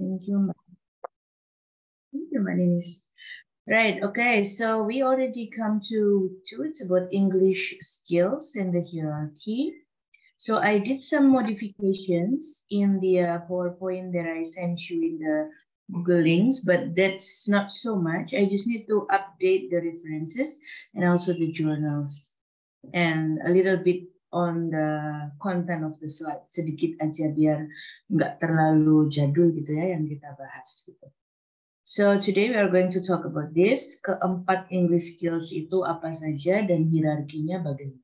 Thank you, Mbak. Thank you, Mbak Ninis. Right, okay, so we already come to it's about English skills and the hierarchy. So I did some modifications in the PowerPoint that I sent you in the Google links, but that's not so much. I just need to update the references and also the journals and a little bit on the content of the slide, sedikit aja biar nggak terlalu jadul gitu ya yang kita bahas gitu. So today we are going to talk about this. Keempat English skills itu apa saja dan hierarkinya bagaimana.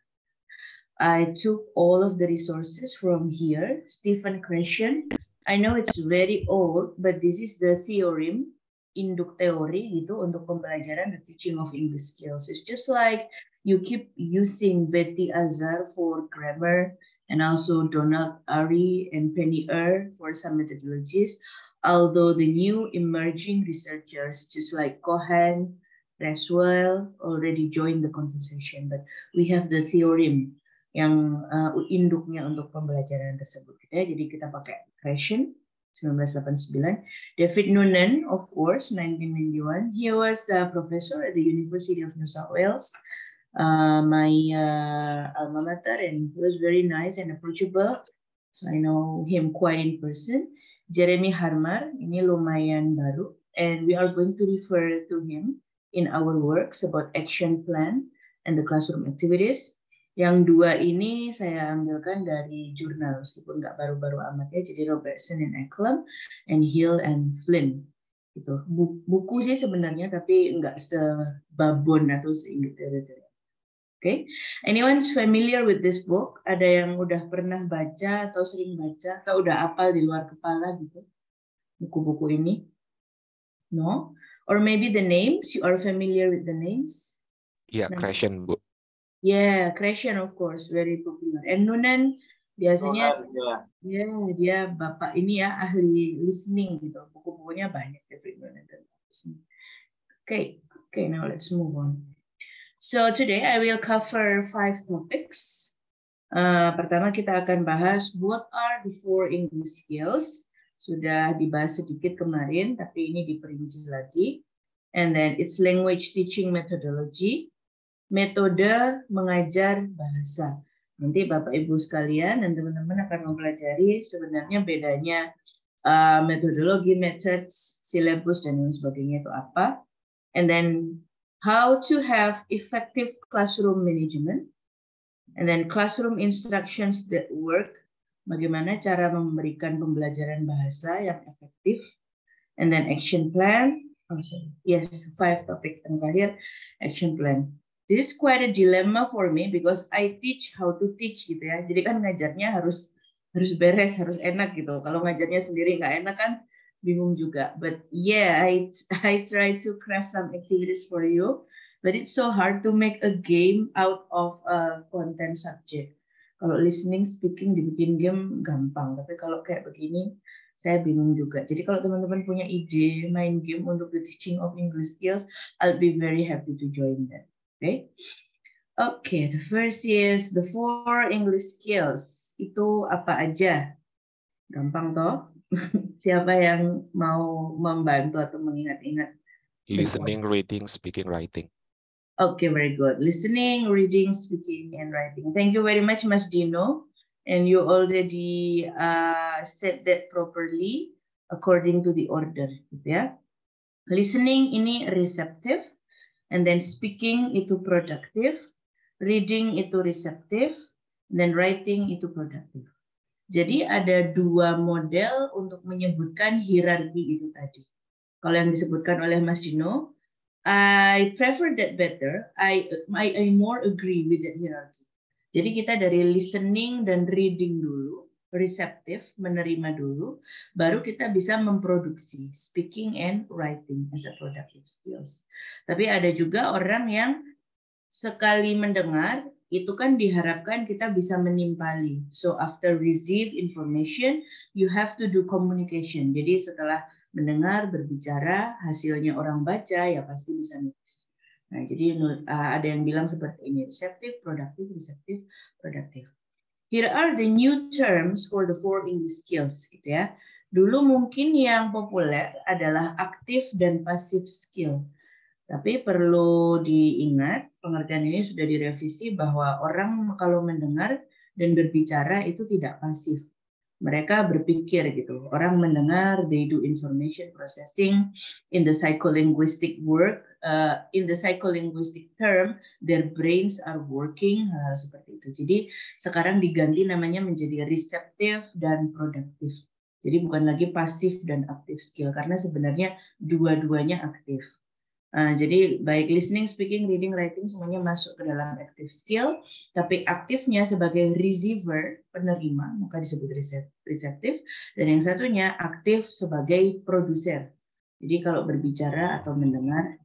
I took all of the resources from here. Stephen Krashen. I know it's very old, but this is the theorem, induk teori gitu untuk pembelajaran the teaching of English skills. It's just like you keep using Betty Azar for grammar and also Donald Ari and Penny for some methodologies. Although the new emerging researchers, just like Cohen, Reswell, already joined the conversation, but we have the theorem yang induknya untuk pembelajaran tersebut. Jadi kita pakai Krashen 1989, David Noonan, of course, 1991. He was a professor at the University of New South Wales, my alma mater, and he was very nice and approachable. So I know him quite in person. Jeremy Harmar, ini lumayan baru, and we are going to refer to him in our works about action plan and the classroom activities. Yang dua ini saya ambilkan dari jurnal, meskipun nggak baru-baru amat ya. Jadi Robertson and Eklund, and Hill and Flynn. Gitu. Buku sih sebenarnya, tapi nggak sebabon atau se-Inggris. Okay, anyone's familiar with this book? Ada yang udah pernah baca atau sering baca atau udah hafal di luar kepala gitu buku-buku ini? No? Or maybe the names, you are familiar with the names? Yeah, Krashen, Bu. Yeah, Krashen of course, very popular. And Noonan biasanya dia bapak ini ya ahli listening gitu. Buku-bukunya banyak David Noonan. Okay, now let's move on. So today I will cover 5 topics. Pertama kita akan bahas what are the 4 English skills. Sudah dibahas sedikit kemarin, tapi ini diperinci lagi. And then it's language teaching methodology. Metode mengajar bahasa. Nanti Bapak Ibu sekalian dan teman-teman akan mempelajari sebenarnya bedanya metodologi, methods, syllabus, dan lain sebagainya itu apa. And then how to have effective classroom management, and then classroom instructions that work, bagaimana cara memberikan pembelajaran bahasa yang efektif, and then action plan, 5 topik yang terakhir, action plan. This is quite a dilemma for me because I teach how to teach gitu ya, jadi kan ngajarnya harus beres, harus enak gitu. Kalau ngajarnya sendiri nggak enak kan bingung juga. But yeah, I try to craft some activities for you, but it's so hard to make a game out of a content subject. Kalau listening, speaking dibikin game gampang, tapi kalau kayak begini saya bingung juga. Jadi kalau teman-teman punya ide main game untuk the teaching of English skills, I'll be very happy to join that. Okay, the first is the 4 English skills. Itu apa aja? Gampang toh? Siapa yang mau membantu atau mengingat-ingat? Listening, reading, speaking, writing. Okay, very good. Listening, reading, speaking, and writing. Thank you very much, Mas Dino. And you already said that properly according to the order. Gitu ya. Listening ini receptive. And then speaking itu productive. Reading itu receptive. And then writing itu productive. Jadi ada 2 model untuk menyebutkan hierarki itu tadi. Kalau yang disebutkan oleh Mas Dino, I prefer that better. I more agree with that hierarchy. Jadi kita dari listening dan reading dulu, receptive, menerima dulu, baru kita bisa memproduksi speaking and writing as a productive skills. Tapi ada juga orang yang sekali mendengar, itu kan diharapkan kita bisa menimpali. So after receive information, you have to do communication. Jadi setelah mendengar, berbicara, hasilnya orang baca, ya pasti bisa nulis. Nah, jadi ada yang bilang seperti ini, receptive, productive, receptive, productive. Here are the new terms for the 4 English skills, gitu ya. Dulu mungkin yang populer adalah aktif dan pasif skill. Tapi perlu diingat, pengertian ini sudah direvisi bahwa orang kalau mendengar dan berbicara itu tidak pasif. Mereka berpikir gitu. Orang mendengar, they do information processing in the psycholinguistic work, in the psycholinguistic term, their brains are working, hal-hal seperti itu. Jadi sekarang diganti namanya menjadi receptive dan produktif. Jadi bukan lagi pasif dan aktif skill karena sebenarnya dua-duanya aktif. Jadi baik listening, speaking, reading, writing semuanya masuk ke dalam active skill, tapi aktifnya sebagai receiver, penerima, maka disebut receptive, dan yang satunya aktif sebagai produser. Jadi kalau berbicara atau mendengar.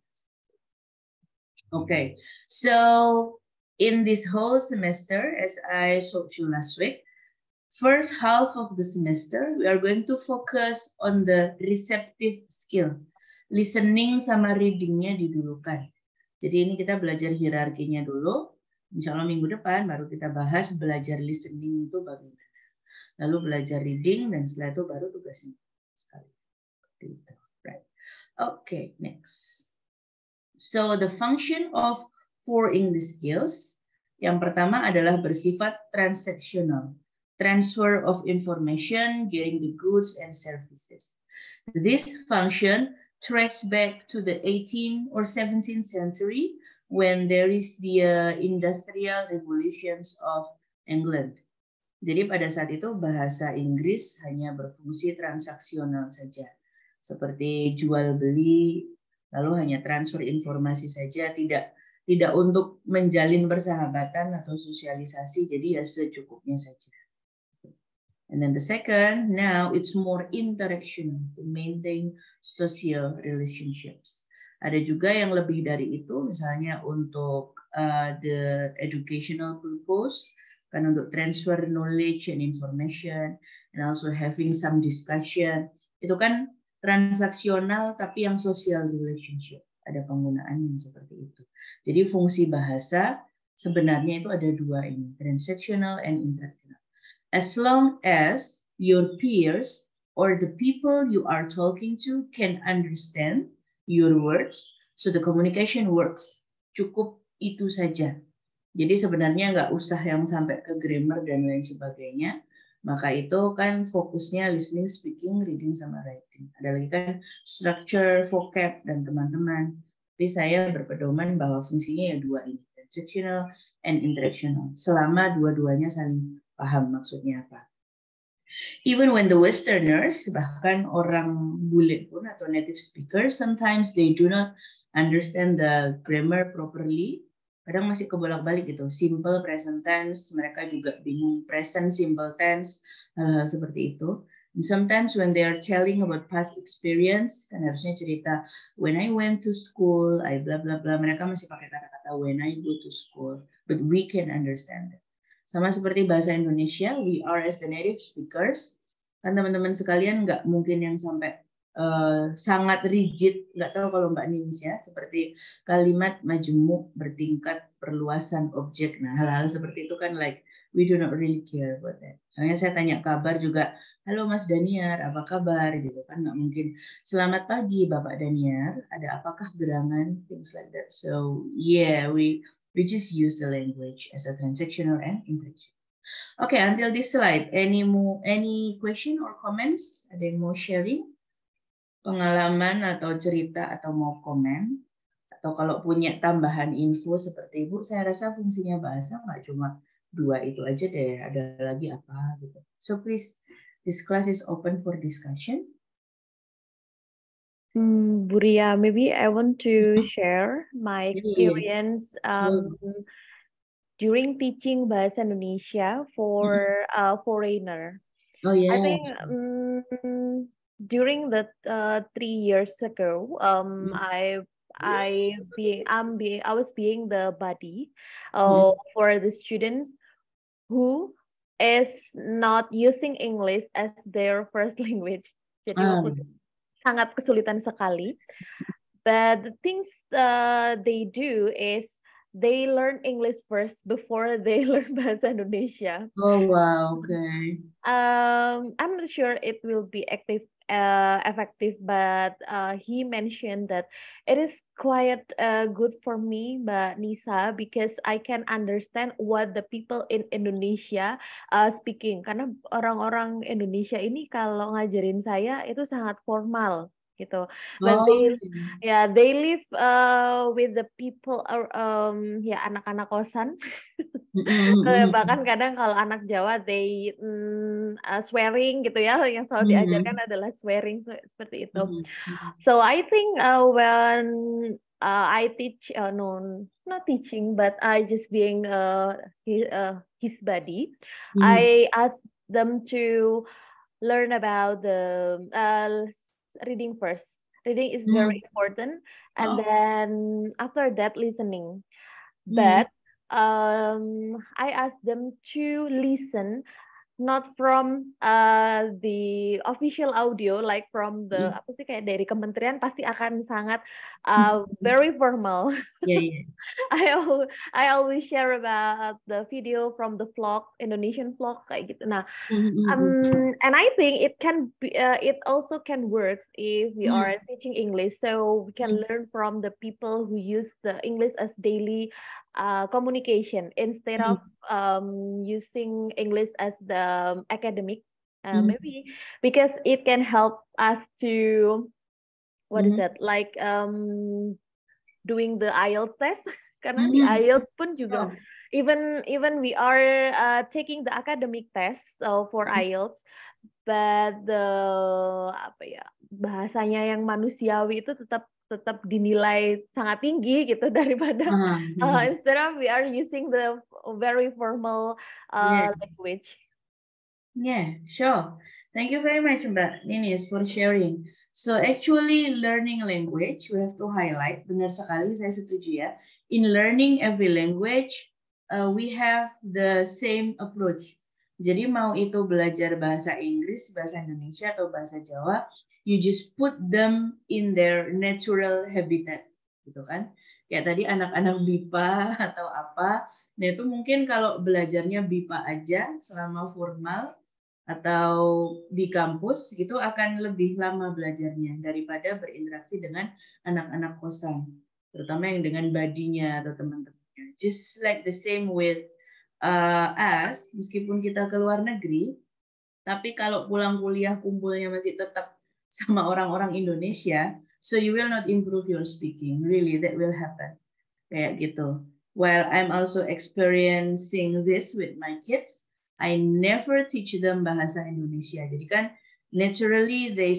Okay, so in this whole semester, as I showed you last week, first half of the semester, we are going to focus on the receptive skill. Listening sama readingnya didulukan. Jadi ini kita belajar hierarkinya dulu. Insya Allah minggu depan baru kita bahas belajar listening itu bagaimana. Lalu belajar reading dan setelah itu baru tugasnya sekali. Right. Okay, next. So the function of four English skills. Yang pertama adalah bersifat transactional. Transfer of information, getting the goods and services. This function trace back to the 18th or 17th century when there is the industrial revolutions of England. Jadi pada saat itu bahasa Inggris hanya berfungsi transaksional saja, seperti jual beli, lalu hanya transfer informasi saja, tidak untuk menjalin persahabatan atau sosialisasi, jadi ya secukupnya saja. And then the second, now it's more interactional to maintain social relationships. Ada juga yang lebih dari itu, misalnya untuk the educational purpose, kan untuk transfer knowledge and information, and also having some discussion. Itu kan transaksional tapi yang social relationship. Ada penggunaan yang seperti itu. Jadi fungsi bahasa sebenarnya itu ada dua ini, transactional and interactional. As long as your peers or the people you are talking to can understand your words, so the communication works. Cukup itu saja. Jadi sebenarnya nggak usah yang sampai ke grammar dan lain sebagainya. Maka itu kan fokusnya listening, speaking, reading, sama writing. Ada lagi kan structure, vocab, dan teman-teman. Tapi saya berpedoman bahwa fungsinya ya dua ini, transactional and interactional. Selama dua-duanya saling paham maksudnya apa. Even when the Westerners, bahkan orang bule pun atau native speakers, sometimes they do not understand the grammar properly. Kadang masih kebolak-balik gitu. Simple present tense, mereka juga bingung present simple tense, hal-hal seperti itu. And sometimes when they are telling about past experience, kan harusnya cerita when I went to school, I bla bla bla. Mereka masih pakai kata-kata when I go to school, but we can understand it. Sama seperti bahasa Indonesia, we are as the native speakers. Kan teman-teman sekalian nggak mungkin yang sampai sangat rigid, nggak tahu kalau Mbak Nins ya, seperti kalimat majemuk, bertingkat, perluasan objek. Nah, hal-hal seperti itu kan like we do not really care about that. Soalnya saya tanya kabar juga, halo Mas Daniar, apa kabar? Gitu kan nggak mungkin. Selamat pagi Bapak Daniar, ada apakah gerangan? Things like that. So yeah, we just use the language as a transactional and interactional. Okay, until this slide, any question or comments? Ada yang mau sharing? Pengalaman atau cerita atau mau komen? Atau kalau punya tambahan info seperti Ibu, saya rasa fungsinya bahasa nggak cuma dua itu aja deh, ada lagi apa gitu. So please, this class is open for discussion. Bu Ria, maybe I want to share my experience during teaching Bahasa Indonesia for a foreigner. Oh yeah. I think during the 3 years ago, I was being the buddy for the students who is not using English as their first language. Jadi waktu itu sangat kesulitan sekali. But the things they do is they learn English first before they learn bahasa Indonesia. Oh wow, okay. I'm not sure it will be effective, but he mentioned that it is quite good for me, Mbak Nisa, because I can understand what the people in Indonesia speaking. Karena orang-orang Indonesia ini kalau ngajarin saya itu sangat formal gitu. But Oh, they live with the people, ya anak-anak kosan. Bahkan kadang kalau anak Jawa they swearing gitu ya, yang selalu diajarkan adalah swearing seperti itu. So I think when I teach, no, not teaching, but I just being his buddy, I ask them to learn about the reading first. Reading is very important, and then after that listening. But I asked them to listen not from the official audio, like from the apa sih, kayak dari kementerian pasti akan sangat very formal. Yeah. I always share about the video from the vlog, Indonesian vlog kayak gitu. Nah, and I think it can be, it also can work if we are teaching English, so we can learn from the people who use the English as daily communication instead of using English as the academic, maybe because it can help us to what is that, like doing the IELTS test. Karena di IELTS pun juga even we are taking the academic test for IELTS, but the apa ya, bahasanya yang manusiawi itu tetap dinilai sangat tinggi gitu daripada instead of we are using the very formal language. Yeah, sure. Thank you very much, Mbak Ninis, for sharing. So actually learning language, we have to highlight, benar sekali, saya setuju ya. In learning every language, we have the same approach. Jadi mau itu belajar bahasa Inggris, bahasa Indonesia, atau bahasa Jawa, you just put them in their natural habitat, gitu kan? Kayak tadi anak-anak BIPA atau apa, nah itu mungkin kalau belajarnya BIPA aja selama formal atau di kampus gitu akan lebih lama belajarnya daripada berinteraksi dengan anak-anak kosan, terutama yang dengan badinya atau teman-temannya. Just like the same with us, meskipun kita ke luar negeri, tapi kalau pulang kuliah kumpulnya masih tetap sama orang-orang Indonesia, so you will not improve your speaking. Really, that will happen. Kayak gitu. While I'm also experiencing this with my kids, I never teach them bahasa Indonesia. Jadi kan naturally they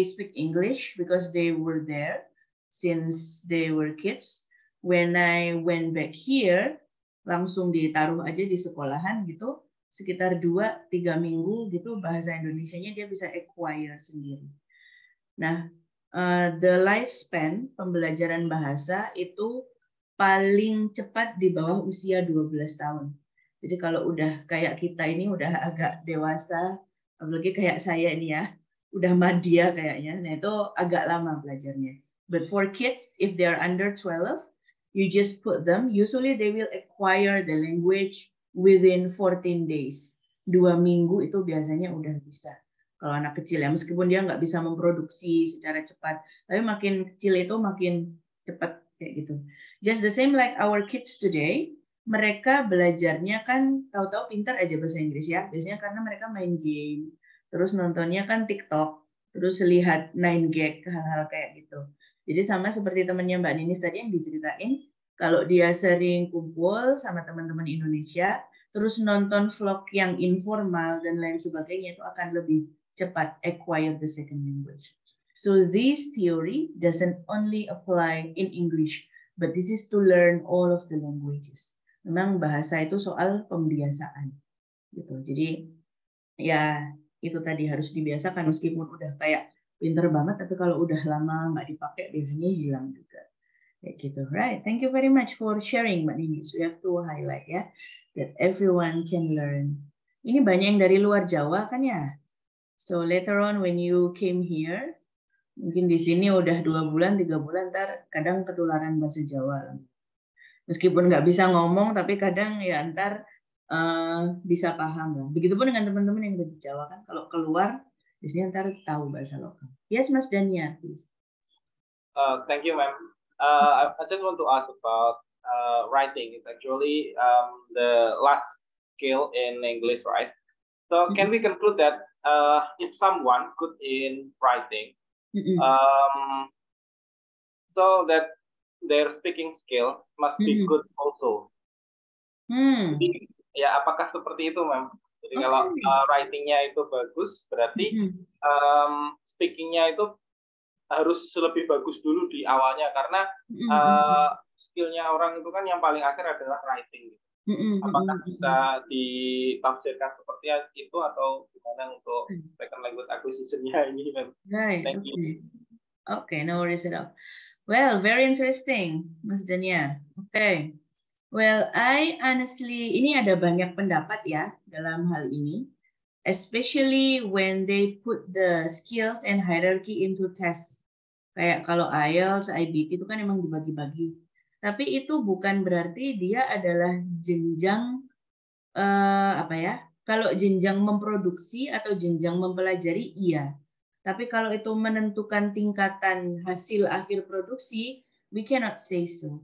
speak English because they were there since they were kids. When I went back here, langsung ditaruh aja di sekolahan gitu, sekitar 2-3 minggu gitu bahasa Indonesianya dia bisa acquire sendiri. Nah, the lifespan pembelajaran bahasa itu paling cepat di bawah usia 12 tahun. Jadi kalau udah kayak kita ini udah agak dewasa, apalagi kayak saya ini ya, udah madya kayaknya, nah itu agak lama belajarnya. But for kids, if they are under 12, you just put them, usually they will acquire the language within 14 days. 2 minggu itu biasanya udah bisa. Kalau anak kecil ya, meskipun dia nggak bisa memproduksi secara cepat, tapi makin kecil itu makin cepat kayak gitu. Just the same like our kids today, mereka belajarnya kan tahu-tahu pintar aja bahasa Inggris ya, biasanya karena mereka main game, terus nontonnya kan TikTok, terus lihat 9gag, hal-hal kayak gitu. Jadi sama seperti temannya Mbak Ninis tadi yang diceritain, kalau dia sering kumpul sama teman-teman Indonesia, terus nonton vlog yang informal dan lain sebagainya, itu akan lebih cepat acquire the second language. So this theory doesn't only apply in English, but this is to learn all of the languages. Memang bahasa itu soal pembiasaan, gitu. Jadi ya itu tadi harus dibiasakan, meskipun udah kayak pinter banget, tapi kalau udah lama nggak dipakai biasanya hilang juga. Kayak gitu, right? Thank you very much for sharing, Mbak Ninis. We have to highlight ya that everyone can learn. Ini banyak yang dari luar Jawa kan ya? So later on when you came here, mungkin di sini udah 2 bulan, 3 bulan, ntar kadang ketularan bahasa Jawa. Meskipun nggak bisa ngomong, tapi kadang ya ntar bisa paham lah. Begitupun dengan teman-teman yang ada di Jawa kan, kalau keluar biasanya ntar tahu bahasa lokal. Yes, Mas Dania, please. Thank you, ma'am. I just want to ask about writing. It's actually the last skill in English, right? So can we conclude that if someone good in writing, so that their speaking skill must be good also? Jadi ya apakah seperti itu, ma'am? Jadi kalau writing-nya itu bagus, berarti speaking-nya itu harus lebih bagus dulu di awalnya, karena skill-nya orang itu kan yang paling akhir adalah writing. Apakah bisa ditafsirkan seperti itu atau gimana untuk second language acquisition-nya ini? Right. Thank you. Okay, no worries at all. Well, very interesting, Mas Dania. Okay. Well, I honestly, ini ada banyak pendapat ya dalam hal ini. Especially when they put the skills and hierarchy into test. Kayak kalau IELTS, IBT itu kan emang dibagi-bagi. Tapi itu bukan berarti dia adalah jenjang apa ya? Kalau jenjang memproduksi atau jenjang mempelajari, iya. Tapi kalau itu menentukan tingkatan hasil akhir produksi, we cannot say so.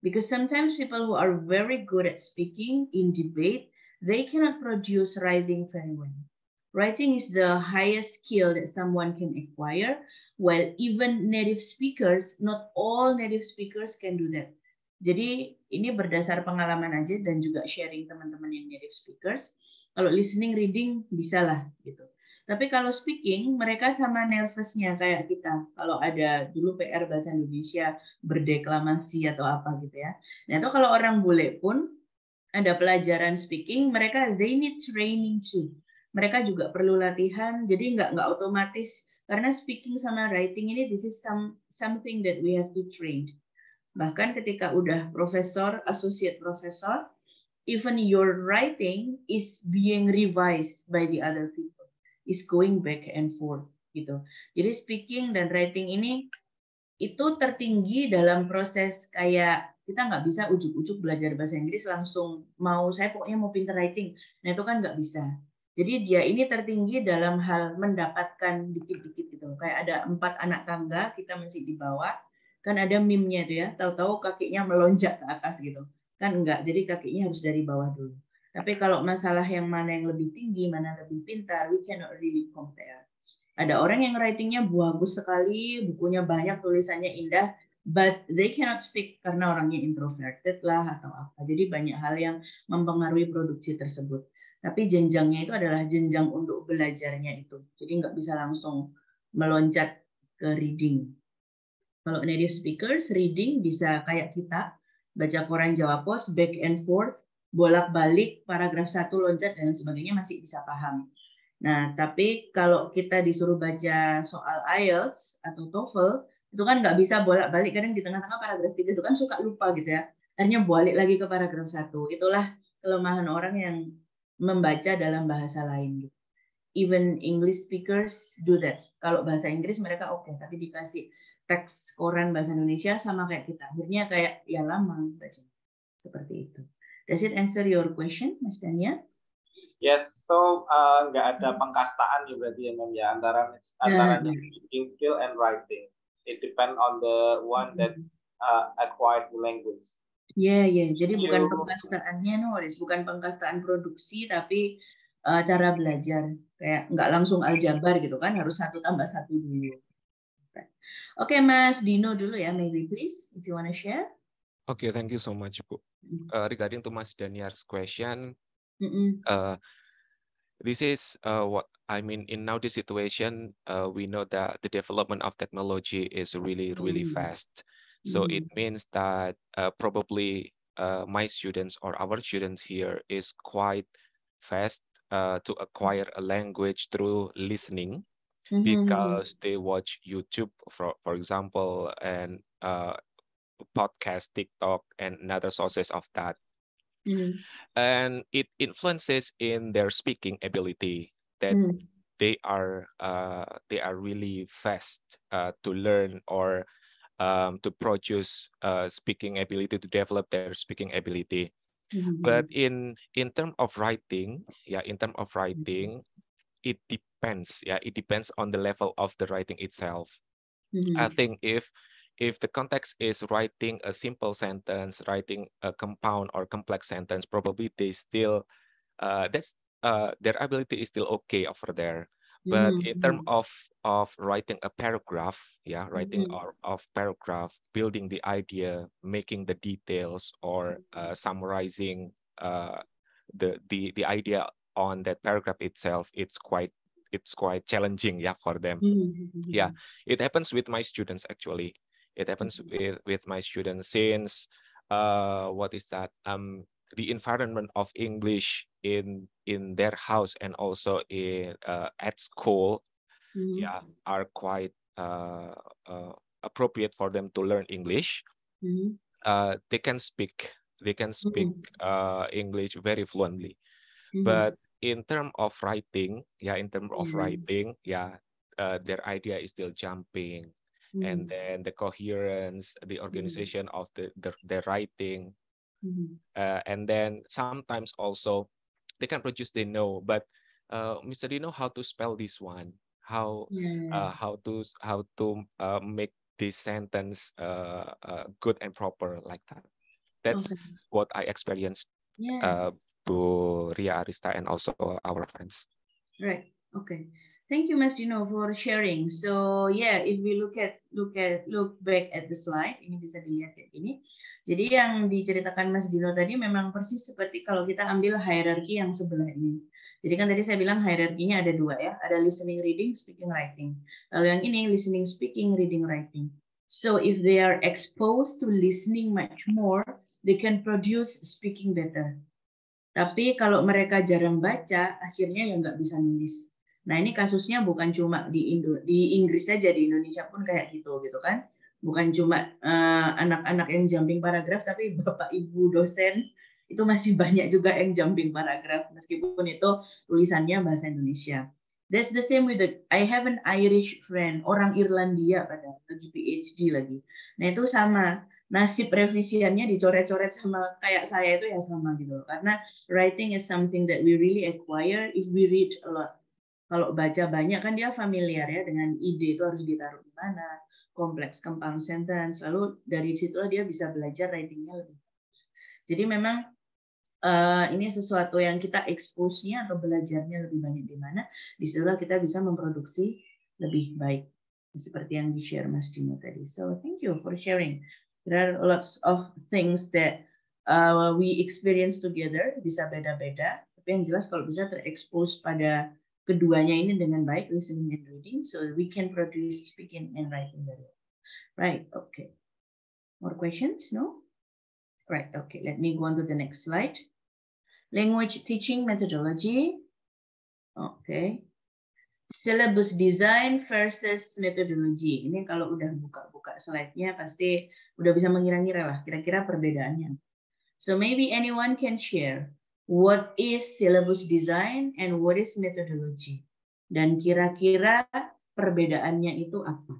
Because sometimes people who are very good at speaking in debate, they cannot produce writing very well. Writing is the highest skill that someone can acquire, while even native speakers, not all native speakers can do that. Jadi ini berdasar pengalaman aja dan juga sharing teman-teman yang native speakers. Kalau listening, reading bisa lah gitu. Tapi kalau speaking, mereka sama nervousnya kayak kita. Kalau ada dulu PR bahasa Indonesia, berdeklamasi atau apa gitu ya. Nah itu kalau orang bule pun ada pelajaran speaking, mereka they need training too. Mereka juga perlu latihan, jadi nggak otomatis. Karena speaking sama writing ini, this is something that we have to train. Bahkan ketika udah profesor, associate professor, even your writing is being revised by the other people, is going back and forth gitu. Jadi speaking dan writing ini itu tertinggi dalam proses kayak kita nggak bisa ujuk-ujuk belajar bahasa Inggris langsung saya pokoknya mau pinter writing. Nah itu kan nggak bisa. Jadi dia ini tertinggi dalam hal mendapatkan dikit-dikit gitu. Kayak ada 4 anak tangga, kita masih di bawah. Kan ada meme-nya itu ya, tahu-tahu kakinya melonjak ke atas gitu. Kan enggak, jadi kakinya harus dari bawah dulu. Tapi kalau masalah yang mana yang lebih tinggi, mana lebih pintar, we cannot really compare. Ada orang yang writing-nya bagus sekali, bukunya banyak, tulisannya indah, but they cannot speak karena orangnya introverted lah atau apa. Jadi banyak hal yang mempengaruhi produksi tersebut. Tapi jenjangnya itu adalah jenjang untuk belajarnya itu. Jadi nggak bisa langsung meloncat ke reading. Kalau native speakers, reading bisa kayak kita, baca koran Jawa Pos, back and forth, bolak-balik, paragraf 1 loncat, dan sebagainya masih bisa paham. Nah, tapi kalau kita disuruh baca soal IELTS atau TOEFL, itu kan nggak bisa bolak-balik, kadang di tengah-tengah paragraf 3 itu kan suka lupa gitu ya. Akhirnya balik lagi ke paragraf 1. Itulah kelemahan orang yang membaca dalam bahasa lain. Even English speakers do that. Kalau bahasa Inggris mereka oke, tapi dikasih teks koran bahasa Indonesia sama kayak kita. Akhirnya kayak ya lama baca. Seperti itu. Does it answer your question, Mas Dania? Yes, so nggak ada pengkastaan ya berarti ya antara speaking skill and writing. It depend on the one that acquired the language. Yeah. Jadi bukan pengkastaannya, bukan pengkastaan produksi, tapi cara belajar. Kayak nggak langsung aljabar gitu kan, harus 1 tambah 1 dulu. Oke, Mas Dino dulu ya, maybe please, if you want to share. Okay, thank you so much, Bu. Regarding to Mas Daniar's question, this is what I mean. In now this situation, we know that the development of technology is really fast. So it means that probably my students or our students here is quite fast to acquire a language through listening, because they watch YouTube, for example, and podcast, TikTok, and other sources of that. And it influences in their speaking ability, that they are really fast to learn or to produce speaking ability, to develop their speaking ability. But in terms of writing, it depends. It depends on the level of the writing itself. I think if the context is writing a simple sentence, writing a compound or complex sentence, probably they still their ability is still okay over there. But in terms of writing a paragraph, writing of paragraph, building the idea, making the details, or summarizing the idea on that paragraph itself, it's quite challenging, for them. It happens with my students actually. It happens with my students since the environment of English in their house and also in at school, are quite appropriate for them to learn English. They can speak English very fluently, but in terms of writing, their idea is still jumping, and then the coherence, the organization of the writing. And then sometimes also they can produce, they know, but Mr. Dino, how to spell this one? How to make this sentence good and proper, like that. That's what I experienced, to Ria Arista and also our friends. Right. Okay. Thank you, Mas Dino, for sharing. So if we look back at the slide, ini bisa dilihat kayak gini. Jadi yang diceritakan Mas Dino tadi memang persis seperti kalau kita ambil hierarki yang sebelah ini. Jadi kan tadi saya bilang hierarkinya ada dua ya, ada listening, reading, speaking, writing. Lalu yang ini listening, speaking, reading, writing. So if they are exposed to listening much more, they can produce speaking better. Tapi kalau mereka jarang baca, akhirnya ya nggak bisa nulis. Nah ini kasusnya bukan cuma di Inggris saja, di Indonesia pun kayak gitu kan. Bukan cuma anak-anak yang jumping paragraf, tapi bapak ibu dosen itu masih banyak juga yang jumping paragraf, meskipun itu tulisannya bahasa Indonesia. That's the same with I have an Irish friend, orang Irlandia pada lagi PhD lagi. Nah itu sama. Nasib revisiannya dicoret-coret sama kayak saya itu ya sama gitu. Karena writing is something that we really acquire if we read a lot. Kalau baca banyak kan dia familiar ya dengan ide itu harus ditaruh di mana, kompleks compound sentence. Lalu dari situlah dia bisa belajar writingnya lebih bagus. Jadi memang ini sesuatu yang kita expose-nya atau belajarnya lebih banyak di mana, disitulah kita bisa memproduksi lebih baik. Seperti yang di-share Mas Dino tadi. So thank you for sharing. There are lots of things that we experience together, bisa beda-beda. Tapi yang jelas kalau bisa terekspos pada keduanya ini dengan baik, listening and reading, so we can produce speaking and writing very well. Right, okay. More questions? No? Right, okay. Let me go on to the next slide. Language teaching methodology. Okay. Syllabus design versus methodology. Ini kalau udah buka-buka slide-nya pasti udah bisa mengira-ngira lah kira-kira perbedaannya. So maybe anyone can share what is syllabus design and what is methodology. Dan kira-kira perbedaannya itu apa?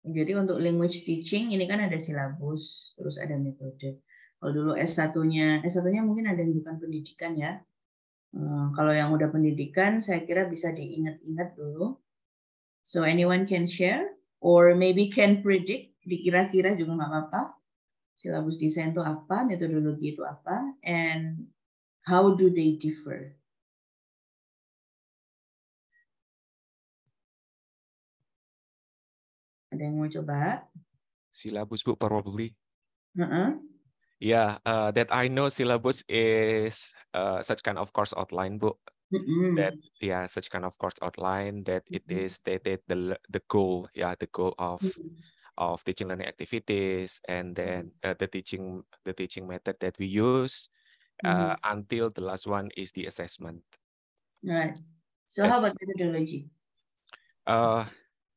Jadi untuk language teaching ini kan ada syllabus, terus ada metode. Kalau dulu S1-nya mungkin ada yang bukan pendidikan ya. Kalau yang udah pendidikan, saya kira bisa diingat-ingat dulu. So anyone can share, or maybe can predict, dikira-kira juga nggak apa-apa. Silabus desain itu apa, metodologi itu apa, and how do they differ? Ada yang mau coba? Syllabus, Bu, probably. Yeah, that I know syllabus is such kind of course outline, Bu. That such kind of course outline that it is stated the goal, the goal of teaching learning activities, and then the teaching method that we use until the last one is the assessment. Right. So how about methodology?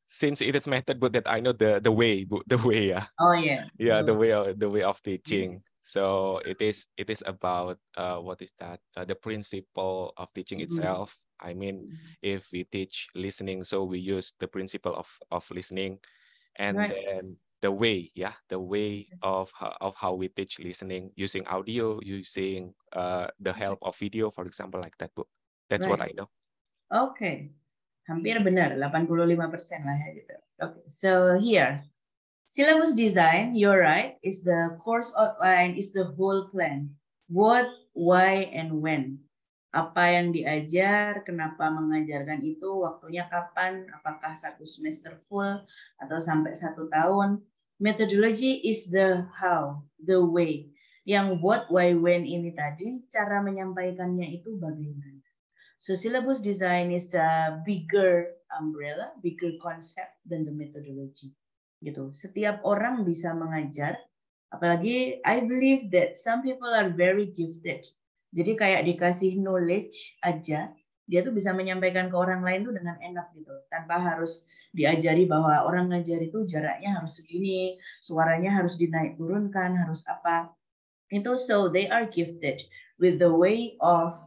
Since it is method, but that I know the way, yeah. Oh yeah. Yeah, the way of teaching. So it is about what is that? The principle of teaching itself, I mean, if we teach listening, so we use the principle of listening, and then the way of how we teach listening using audio, using the help of video, for example, like that book. That's what I know. Okay, hampir benar, 85% lah ya gitu. Okay, so here, syllabus design, you're right, is the course outline, is the whole plan. What, why, and when. Apa yang diajar, kenapa mengajarkan itu, waktunya kapan, apakah 1 semester full atau sampai 1 tahun. Methodology is the how, the way. Yang what, why, when ini tadi, cara menyampaikannya itu bagaimana. So syllabus design is a bigger umbrella, bigger concept than the methodology. Gitu. Setiap orang bisa mengajar, apalagi I believe that some people are very gifted. Jadi kayak dikasih knowledge aja, dia tuh bisa menyampaikan ke orang lain tuh dengan enak gitu, tanpa harus diajari bahwa orang ngajar itu jaraknya harus segini, suaranya harus dinaik turunkan, harus apa. Itu so they are gifted with the way of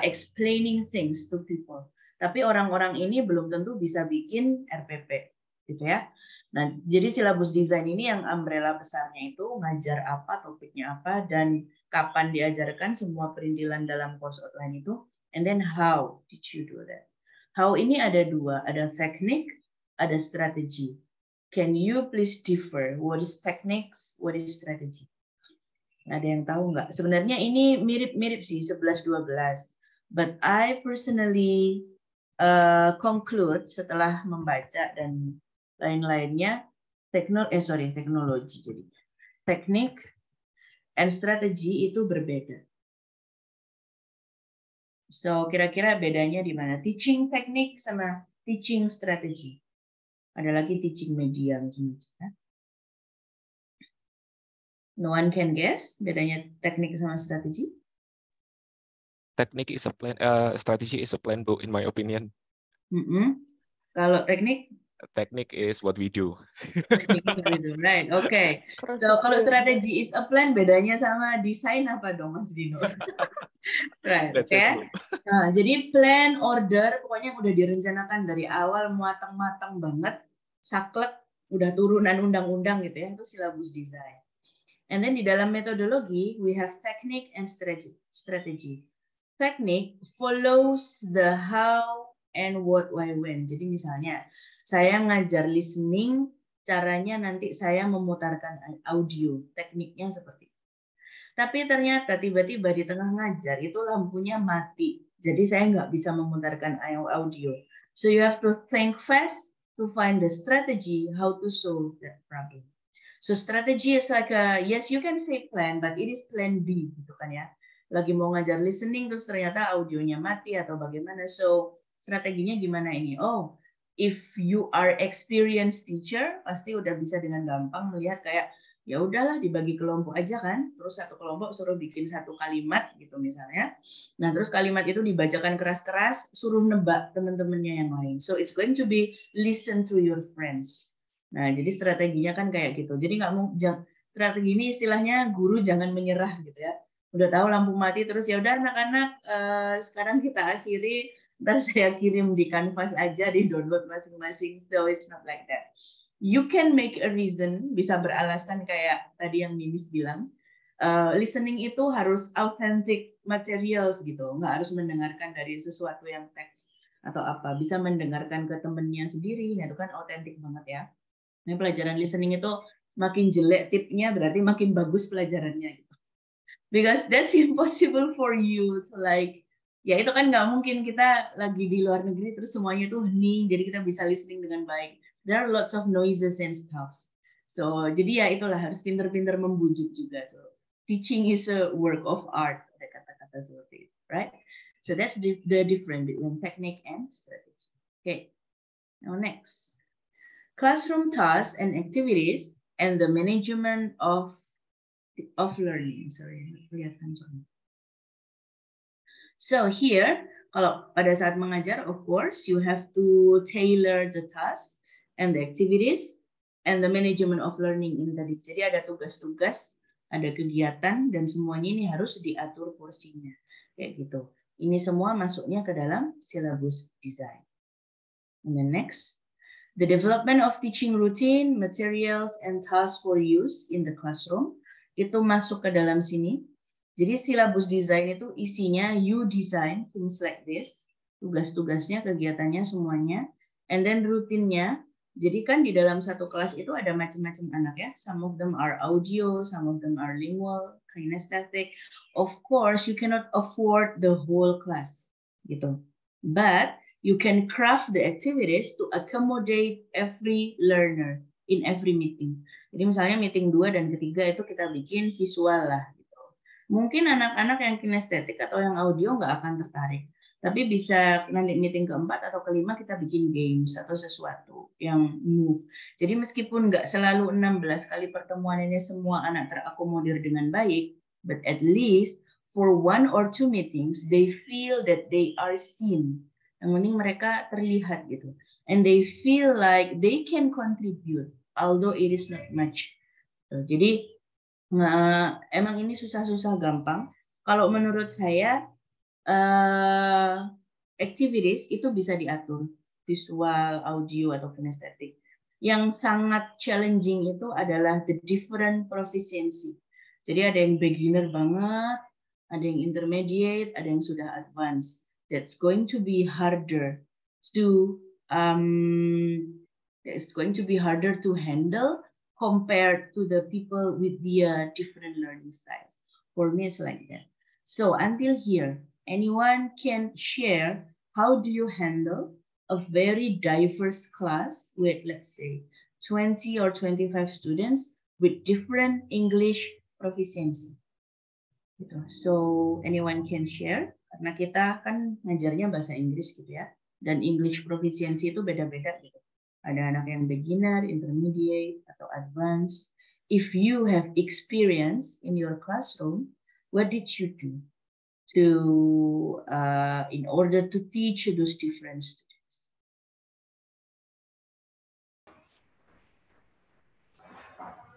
explaining things to people. Tapi orang-orang ini belum tentu bisa bikin RPP, gitu ya. Nah, jadi syllabus design ini yang umbrella besarnya itu ngajar apa, topiknya apa, dan kapan diajarkan semua perintilan dalam course outline itu, and then how did you do that? How ini ada 2, ada teknik, ada strategi. Can you please differ? What is techniques? What is strategy? Ada yang tahu nggak? Sebenarnya ini mirip-mirip sih 11-12. But I personally conclude setelah membaca dan lain-lainnya teknologi jadi teknik and strategi itu berbeda. So kira-kira bedanya di mana? Teaching teknik sama teaching strategi. Ada lagi teaching media macam-macam. No one can guess bedanya teknik sama strategi? Teknik is a plan, strategy is a plan book in my opinion. Kalau teknik? Teknik is what we do. Teknik is what we do, right? Okay. So kalau strategi is a plan, bedanya sama desain apa dong, Mas Dino? Right. Okay. Nah, jadi plan, order, pokoknya udah direncanakan dari awal, matang-matang banget, saklek, udah turunan undang-undang gitu ya, itu syllabus design. And then di dalam metodologi, we have technique and strategy. Technique follows the how and what, why, when. Jadi misalnya, saya ngajar listening, caranya nanti saya memutarkan audio. Tekniknya seperti itu. Tapi ternyata tiba-tiba di tengah ngajar, itu lampunya mati. Jadi saya nggak bisa memutarkan audio. So you have to think fast to find the strategy how to solve that problem. So strategy is like yes, you can say plan, but it is plan B, gitu kan ya. Lagi mau ngajar listening, terus ternyata audionya mati atau bagaimana. So strateginya gimana ini? Oh, if you are experienced teacher, pasti udah bisa dengan gampang melihat kayak, ya udahlah dibagi kelompok aja kan. Terus satu kelompok suruh bikin 1 kalimat gitu misalnya. Nah terus kalimat itu dibacakan keras-keras, suruh nebak teman-temannya yang lain. So it's going to be listen to your friends. Nah, jadi strateginya kan kayak gitu. Jadi nggak mau strategi ini istilahnya guru jangan menyerah gitu ya. Udah tahu lampu mati terus ya udah anak-anak sekarang kita akhiri, ntar saya kirim di Canvas aja, di download masing-masing. So it's not like that. You can make a reason, bisa beralasan kayak tadi yang Ninis bilang. Listening itu harus authentic materials gitu, nggak harus mendengarkan dari sesuatu yang teks atau apa. Bisa mendengarkan ke temennya sendiri, nah itu kan autentik banget ya. Nah, pelajaran listening itu makin jelek tipnya berarti makin bagus pelajarannya gitu. Because that's impossible for you to like, ya itu kan nggak mungkin kita lagi di luar negeri terus semuanya tuh hening, jadi kita bisa listening dengan baik. There are lots of noises and stuff. So jadi ya itulah harus pinter-pinter membujuk juga. So teaching is a work of art, ada kata-kata seperti itu, right? So that's the difference between technique and strategy. Okay, now next. Classroom tasks and activities and the management of learning. Sorry, kelihatan soalnya. So here, kalau pada saat mengajar, of course, you have to tailor the tasks and the activities and the management of learning ini tadi. Jadi ada tugas-tugas, ada kegiatan, dan semuanya ini harus diatur porsinya. Kayak gitu. Ini semua masuknya ke dalam syllabus design. And then next, the development of teaching routine, materials, and tasks for use in the classroom. Itu masuk ke dalam sini. Jadi syllabus design itu isinya you design things like this. Tugas-tugasnya, kegiatannya semuanya. And then rutinnya. Jadi kan di dalam satu kelas itu ada macam-macam anak ya. Some of them are audio, some of them are lingual, kinesthetic. Of course, you cannot afford the whole class, gitu. But you can craft the activities to accommodate every learner in every meeting. Jadi misalnya meeting 2 dan ketiga itu kita bikin visual lah. Gitu. Mungkin anak-anak yang kinestetik atau yang audio nggak akan tertarik. Tapi bisa nanti meeting keempat atau kelima kita bikin games atau sesuatu yang move. Jadi meskipun nggak selalu 16 kali pertemuan ini semua anak terakomodir dengan baik, but at least for 1 or 2 meetings, they feel that they are seen. Yang penting mereka terlihat gitu. And they feel like they can contribute, although it is not much. Jadi emang ini susah-susah gampang. Kalau menurut saya, activities itu bisa diatur, visual, audio, atau kinestetik. Yang sangat challenging itu adalah the different proficiency. Jadi ada yang beginner banget, ada yang intermediate, ada yang sudah advanced. That's going to be harder to handle compared to the people with the different learning styles. For me, it's like that. So until here, anyone can share how do you handle a very diverse class with, let's say, 20 or 25 students with different English proficiency. So anyone can share, karena kita kan ngajarnya bahasa Inggris gitu ya, dan English proficiency itu beda-beda gitu. Ada anak yang beginner, intermediate, atau advanced. If you have experience in your classroom, what did you do in order to teach those different students?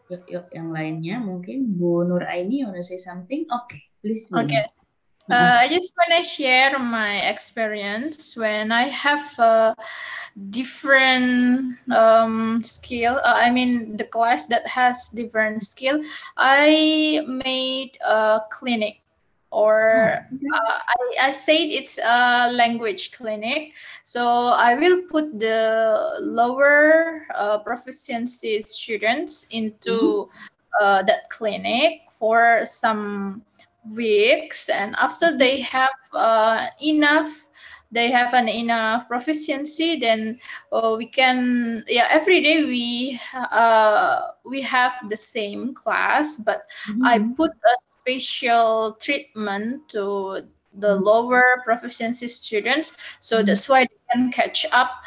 Yuk, yang lainnya mungkin Bu Nur Aini, you want to say something? Okay, please. Okay. I just want to share my experience when I have a different skill. I mean, the class that has different skill. I made a clinic, or I said it's a language clinic. So I will put the lower proficiency students into that clinic for some weeks, and after they have enough proficiency, then we can, every day we have the same class, but I put a special treatment to the lower proficiency students, so that's why they can catch up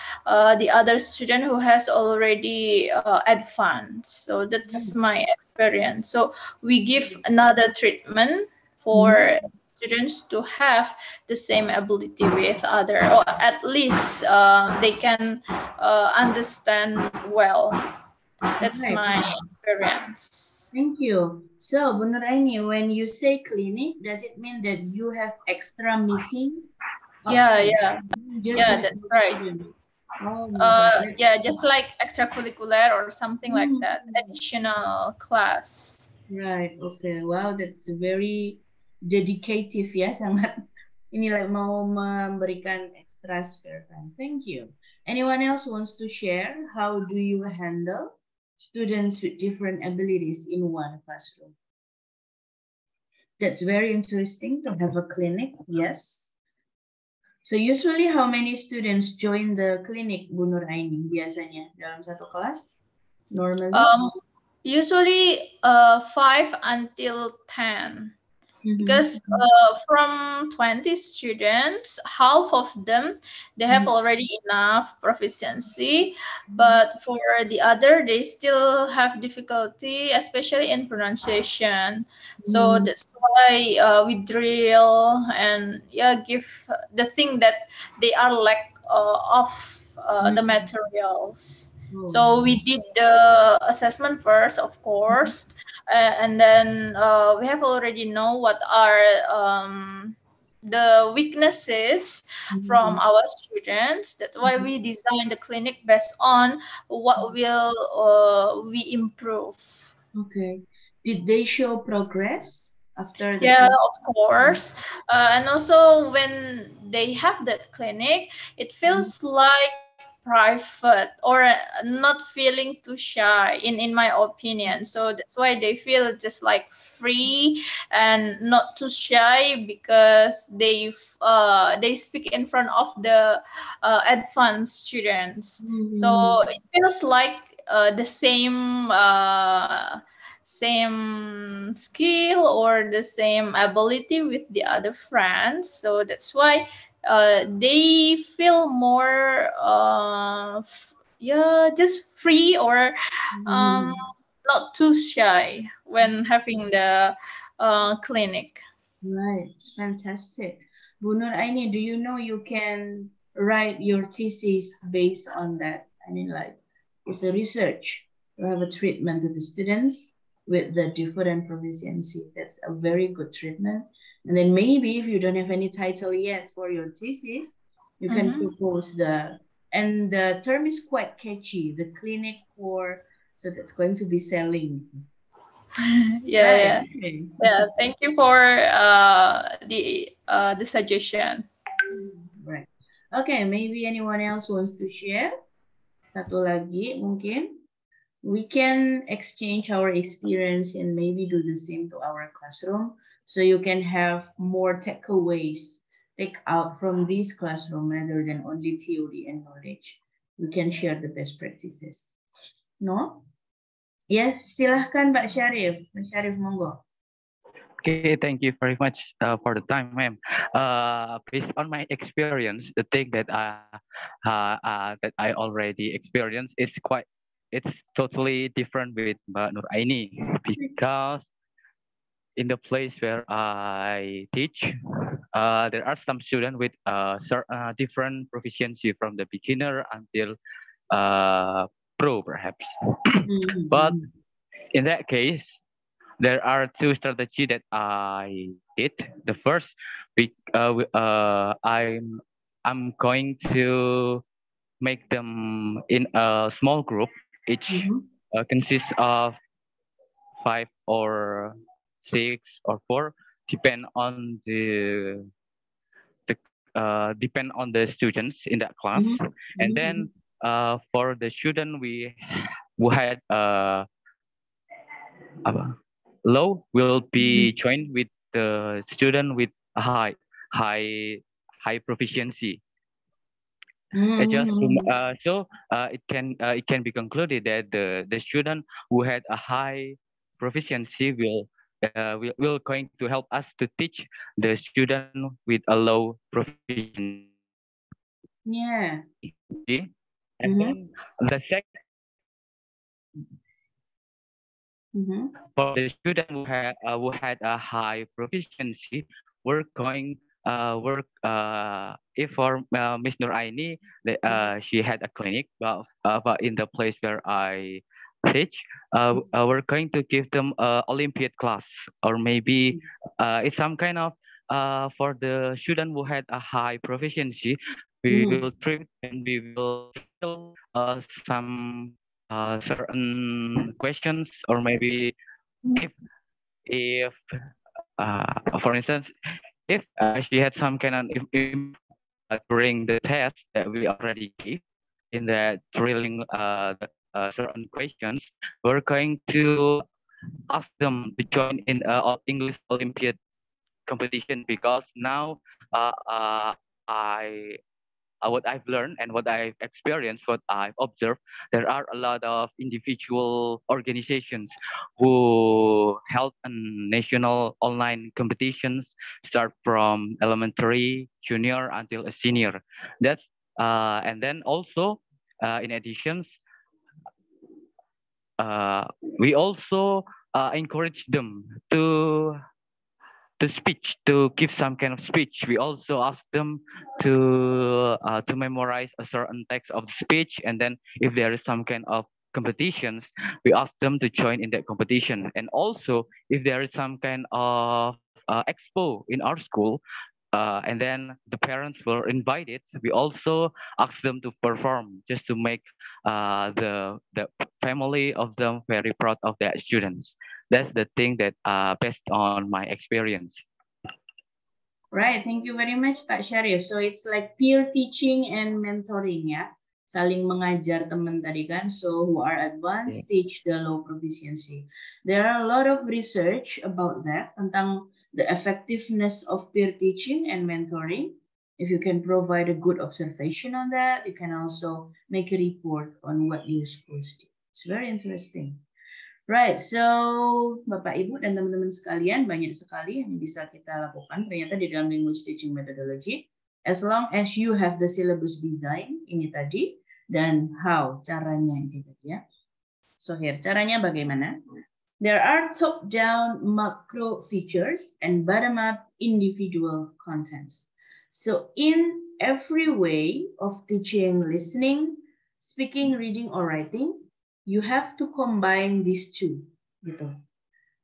the other student who has already advanced. So that's my experience. So we give another treatment for students to have the same ability with other, or at least they can understand well. That's my experience. Thank you. So, Bu Nur Aini, when you say clinic, does it mean that you have extra meetings? Yeah, that's right. Just like extracurricular or something like that, additional class. Right. Okay. Wow, that's very dedicative ya, sangat inilah mau memberikan extra spare time. Thank you. Anyone else wants to share? How do you handle students with different abilities in one classroom? That's very interesting to have a clinic. Yes. So usually how many students join the clinic, Bu Nur Aini, biasanya dalam satu kelas? Normally? Usually 5 until 10. Because from 20 students, half of them, they have already enough proficiency, but for the other, they still have difficulty, especially in pronunciation. So that's why we drill and give the thing that they are lack of the materials. So we did the assessment first, of course, and then we have already know what are the weaknesses from our students. That's why we design the clinic based on what will we improve. Okay. Did they show progress after the Yeah, clinic? of course. And also when they have that clinic, it feels like private or not feeling too shy in my opinion. So that's why they feel just like free and not too shy because they speak in front of the advanced students. So it feels like the same skill or the same ability with the other friends. So that's why they feel more yeah, just free or not too shy when having the clinic. Right, it's fantastic. Bu Nur Aini, do you know you can write your thesis based on that? I mean, like, it's a research. You have a treatment to the students with the different proficiency. That's a very good treatment. And then maybe if you don't have any title yet for your thesis, you can propose and the term is quite catchy, the clinic for, so that's going to be selling. Yeah, Right. yeah. Okay. Yeah, thank you for the suggestion. Right. Okay, maybe anyone else wants to share? Satu lagi mungkin. We can exchange our experience and maybe do the same to our classroom. So you can have more takeaways take out from this classroom rather than only theory and knowledge. We can share the best practices. No? Yes, silahkan Mbak Syarif. Mbak Syarif, monggo. Okay, thank you very much for the time, ma'am. Based on my experience, the thing that I already experienced it's totally different with Mbak Nur Aini because in the place where I teach, there are some students with different proficiency from the beginner until pro, perhaps. But in that case, there are two strategies that I did. The first, I'm going to make them in a small group. Each consists of 5 or 6 or 4, depend on depend on the students in that class. And then for the student who had low will be joined with the student with high high proficiency. It can be concluded that the student who had a high proficiency will going to help us to teach the student with a low proficiency. Yeah. And then the second, for the student who had a high proficiency, we're going work if for Miss Nur Aini, she had a clinic, but in the place where I teach, we're going to give them Olympiad class, or maybe it's some kind of for the student who had a high proficiency, we will treat and we will fill some certain questions, or maybe if for instance, if she had some kind of during the test that we already gave in that drilling certain questions, we're going to ask them to join in English Olympiad competition, because now I what I've learned and what I've experienced, what I've observed, there are a lot of individual organizations who held national online competitions, start from elementary, junior until a senior. That's and then also in addition, we also encourage them to speech, to give some kind of speech. We also ask them to memorize a certain text of the speech, and then if there is some kind of competitions, we ask them to join in that competition. And also, if there is some kind of expo in our school, and then the parents were invited. We also asked them to perform just to make the family of them very proud of their students. That's the thing that based on my experience. Right, thank you very much, Pak Syarif. So it's like peer teaching and mentoring, ya. Saling mengajar teman tadi kan. So who are advanced teach the low proficiency. There are a lot of research about that tentang the effectiveness of peer teaching and mentoring. If you can provide a good observation on that, you can also make a report on what your schools do. It's very interesting. Right, so Bapak Ibu dan teman-teman sekalian, banyak sekali yang bisa kita lakukan ternyata di dalam English teaching methodology. As long as you have the syllabus design, ini tadi, dan how, caranya ini tadi ya. So here, caranya bagaimana? There are top-down macro features and bottom-up individual contents. So in every way of teaching listening, speaking, reading, or writing, you have to combine these two, gitu.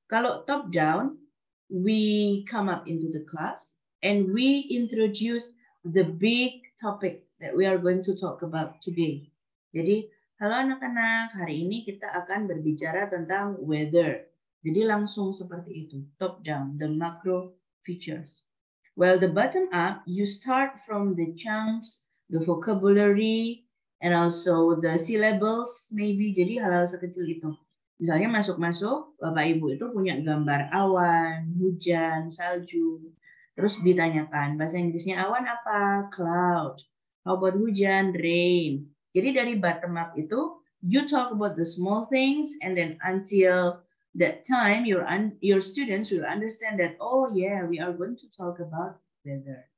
Kalau top down, we come up into the class and we introduce the big topic that we are going to talk about today. Jadi, halo anak-anak, hari ini kita akan berbicara tentang weather. Jadi langsung seperti itu, top down, the macro features. Well, the bottom up, you start from the chunks, the vocabulary, and also the syllables maybe, jadi hal-hal sekecil itu. Misalnya masuk-masuk, Bapak Ibu itu punya gambar awan, hujan, salju. Terus ditanyakan, bahasa Inggrisnya awan apa? Cloud. How about hujan? Rain. Jadi dari bottom up itu, you talk about the small things, and then until that time, your students will understand that, oh yeah, we are going to talk about weather.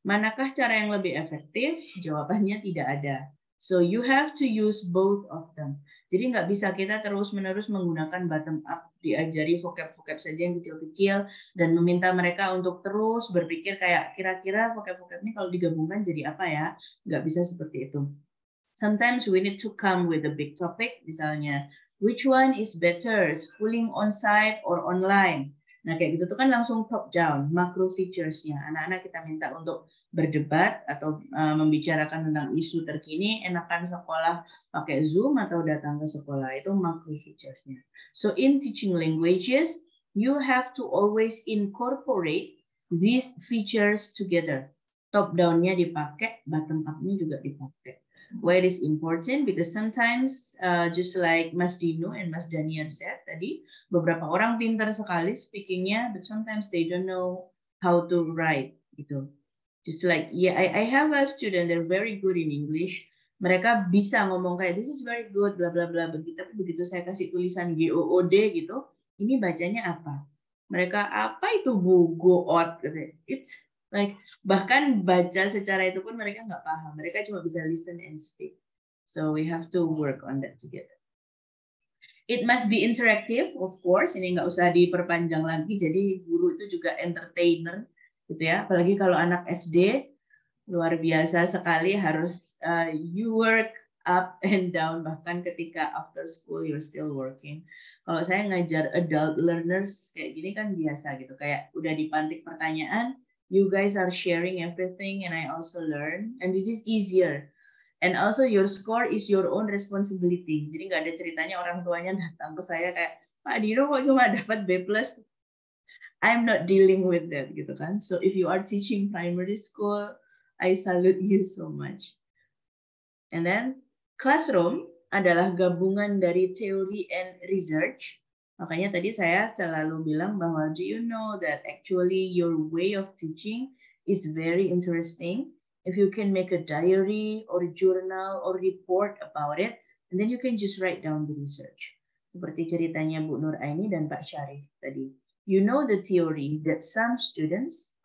Manakah cara yang lebih efektif? Jawabannya tidak ada. So you have to use both of them. Jadi nggak bisa kita terus-menerus menggunakan bottom up, diajari vocab-vocab saja yang kecil-kecil, dan meminta mereka untuk terus berpikir kayak kira-kira vocab-vocab ini kalau digabungkan jadi apa ya? Nggak bisa seperti itu. Sometimes we need to come with a big topic, misalnya, which one is better, schooling on-site or online? Nah kayak gitu tuh kan langsung top down, macro features-nya. Anak-anak kita minta untuk berdebat atau membicarakan tentang isu terkini, enakan sekolah pakai Zoom atau datang ke sekolah, itu macro features-nya. So in teaching languages, you have to always incorporate these features together. Top down-nya dipakai, bottom up-nya juga dipakai. Why it is important? Because sometimes, just like Mas Dino and Mas Daniel said tadi, beberapa orang pintar sekali speakingnya, but sometimes they don't know how to write gitu. Just like, yeah, I have a student, they're very good in English. Mereka bisa ngomong kayak, this is very good, bla bla bla. Tapi begitu saya kasih tulisan GOOD gitu, ini bacanya apa? Mereka apa itu goot? It's like, bahkan baca secara itu pun mereka nggak paham. Mereka cuma bisa listen and speak. So we have to work on that together. It must be interactive, of course. Ini nggak usah diperpanjang lagi. Jadi guru itu juga entertainer. Gitu ya, apalagi kalau anak SD luar biasa sekali, harus you work up and down, bahkan ketika after school you're still working. Kalau saya ngajar adult learners kayak gini kan biasa gitu, kayak udah dipantik pertanyaan, you guys are sharing everything and I also learn, and this is easier. And also your score is your own responsibility. Jadi nggak ada ceritanya orang tuanya datang ke saya kayak, Pak Dino kok cuma dapat B+. I'm not dealing with that gitu kan. So if you are teaching primary school, I salute you so much. And then classroom adalah gabungan dari teori and research. Makanya tadi saya selalu bilang bahwa do you know that actually your way of teaching is very interesting. If you can make a diary or a journal or report about it, and then you can just write down the research. Seperti ceritanya Bu Nur Aini dan Pak Syarif tadi. You know the theory that some students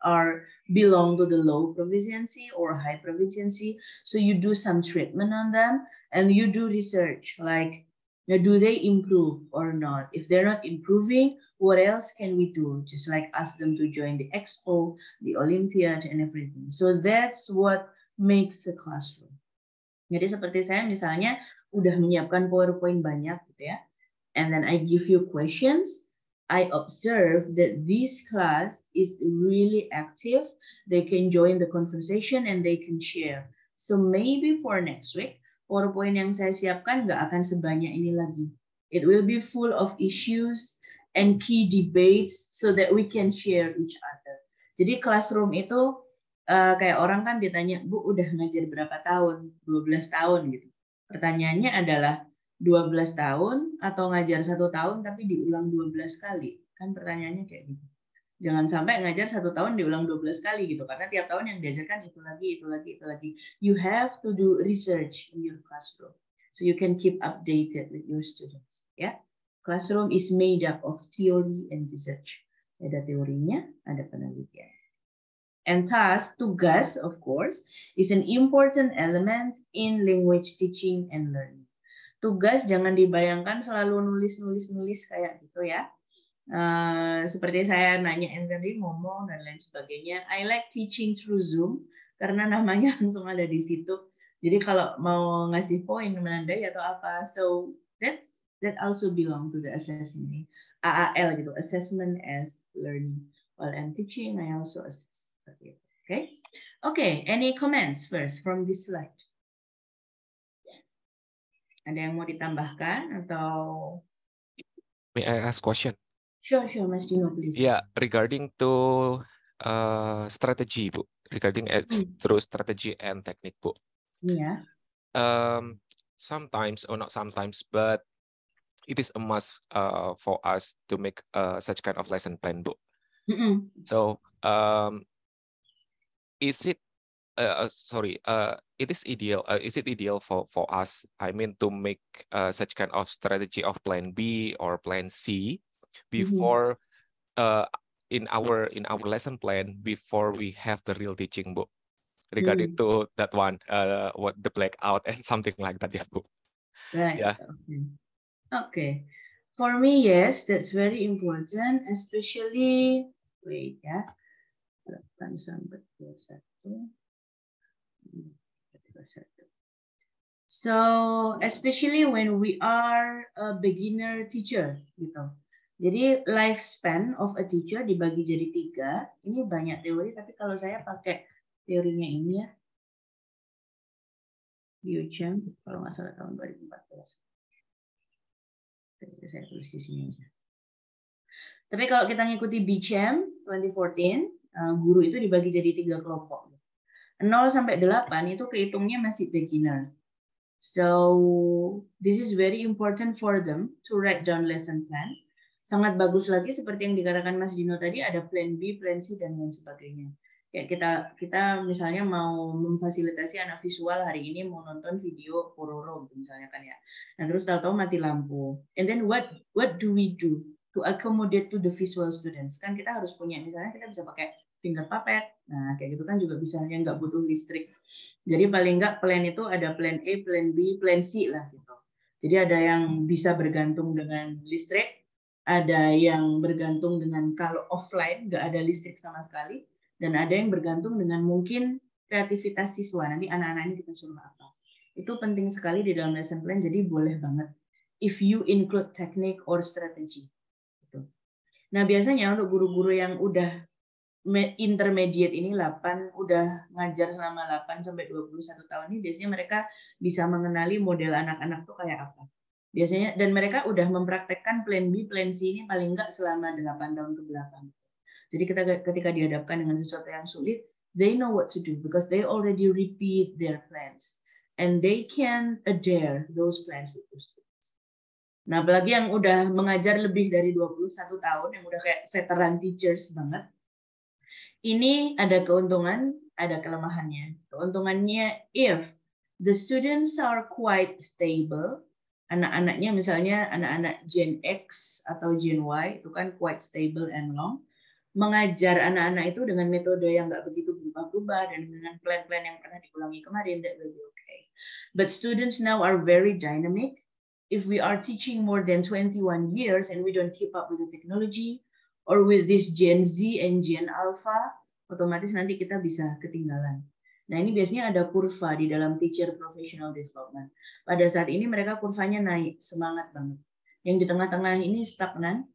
belong to the low proficiency or high proficiency, so you do some treatment on them and you do research like, do they improve or not? If they're not improving, what else can we do? Just like ask them to join the expo, the Olympiad, and everything. So that's what makes a classroom. Jadi seperti saya misalnya udah menyiapkan PowerPoint banyak gitu ya, and then I give you questions. I observe that this class is really active. They can join the conversation and they can share. So maybe for next week, PowerPoint yang saya siapkan nggak akan sebanyak ini lagi. It will be full of issues and key debates so that we can share each other. Jadi classroom itu kayak orang kan ditanya, Bu udah ngajar berapa tahun? 12 tahun gitu. Pertanyaannya adalah 12 tahun atau ngajar 1 tahun tapi diulang 12 kali. Kan pertanyaannya kayak gitu. Jangan sampai ngajar 1 tahun diulang 12 kali gitu. Karena tiap tahun yang diajarkan itu lagi, itu lagi, itu lagi. You have to do research in your classroom. So you can keep updated with your students. Ya, classroom is made up of theory and research. Ada teorinya, ada penelitian. And task, tugas, of course, is an important element in language teaching and learning. Tugas jangan dibayangkan selalu nulis kayak gitu ya. Seperti saya nanya tadi ngomong dan lain sebagainya. I like teaching through Zoom karena namanya langsung ada di situ. Jadi kalau mau ngasih poin menandai atau apa, so that also belong to the assessment. AAL gitu, assessment as learning. While I'm teaching, I also assess. Okay. Any comments first from this slide? Ada yang mau ditambahkan atau? May I ask question? Sure, Mas Dino, please. Yeah, regarding to strategy, Bu. Regarding through strategy and technique, Bu. Yeah. Sometimes, or not sometimes, but it is a must for us to make such kind of lesson plan, Bu. So, is it? It is ideal. Is it ideal for us? I mean, to make such kind of strategy of plan B or plan C before in our lesson plan before we have the real teaching, Bu. Regarding to that one, what the blackout and something like that, yeah, Bu. Right. Yeah. Okay. For me, yes, that's very important, especially. Wait, ya. So, especially when we are a beginner teacher, gitu. Jadi lifespan of a teacher dibagi jadi 3. Ini banyak teori, tapi kalau saya pakai teorinya ini ya, Biochem, kalau nggak salah tahun 2014. Saya tulis di sini aja. Tapi kalau kita ngikuti Biochem 2014, guru itu dibagi jadi 3 kelompok. 0 sampai 8 itu kehitungnya masih beginner. So this is very important for them to write down lesson plan. Sangat bagus lagi seperti yang dikatakan Mas Dino tadi, ada plan B, plan C dan lain sebagainya. Ya kita misalnya mau memfasilitasi anak visual hari ini mau nonton video Pororo gitu misalnya kan ya. Nah terus tahu-tahu mati lampu. And then what do we do to accommodate to the visual students? Kan kita harus punya, misalnya kita bisa pakai finger puppet. Nah kayak gitu kan juga bisa, yang nggak butuh listrik. Jadi paling nggak plan itu ada plan A, plan B, plan C lah gitu. Jadi ada yang bisa bergantung dengan listrik. Ada yang bergantung dengan kalau offline nggak ada listrik sama sekali, dan ada yang bergantung dengan mungkin kreativitas siswa. Nanti anak-anak ini kita suruh apa. Itu penting sekali di dalam lesson plan, jadi boleh banget if you include technique or strategy. Nah biasanya untuk guru-guru yang udah intermediate ini 8, udah ngajar selama 8 sampai 21 tahun ini, biasanya mereka bisa mengenali model anak-anak tuh kayak apa. Biasanya, dan mereka udah mempraktekkan plan B, plan C ini paling enggak selama 8 tahun ke belakang. Jadi ketika dihadapkan dengan sesuatu yang sulit, they know what to do because they already repeat their plans and they can adhere those plans with those students. Nah, apalagi yang udah mengajar lebih dari 21 tahun, yang udah kayak veteran teachers banget, ini ada keuntungan, ada kelemahannya. Keuntungannya, if the students are quite stable, anak-anaknya misalnya anak-anak Gen X atau Gen Y itu kan quite stable and long, mengajar anak-anak itu dengan metode yang nggak begitu berubah-ubah dan dengan plan-plan yang pernah diulangi kemarin, that will be okay. But students now are very dynamic. If we are teaching more than 21 years and we don't keep up with the technology or with this Gen Z and Gen Alpha, otomatis nanti kita bisa ketinggalan. Nah ini biasanya ada kurva di dalam teacher professional development. Pada saat ini mereka kurvanya naik, semangat banget. Yang di tengah-tengah ini stagnan,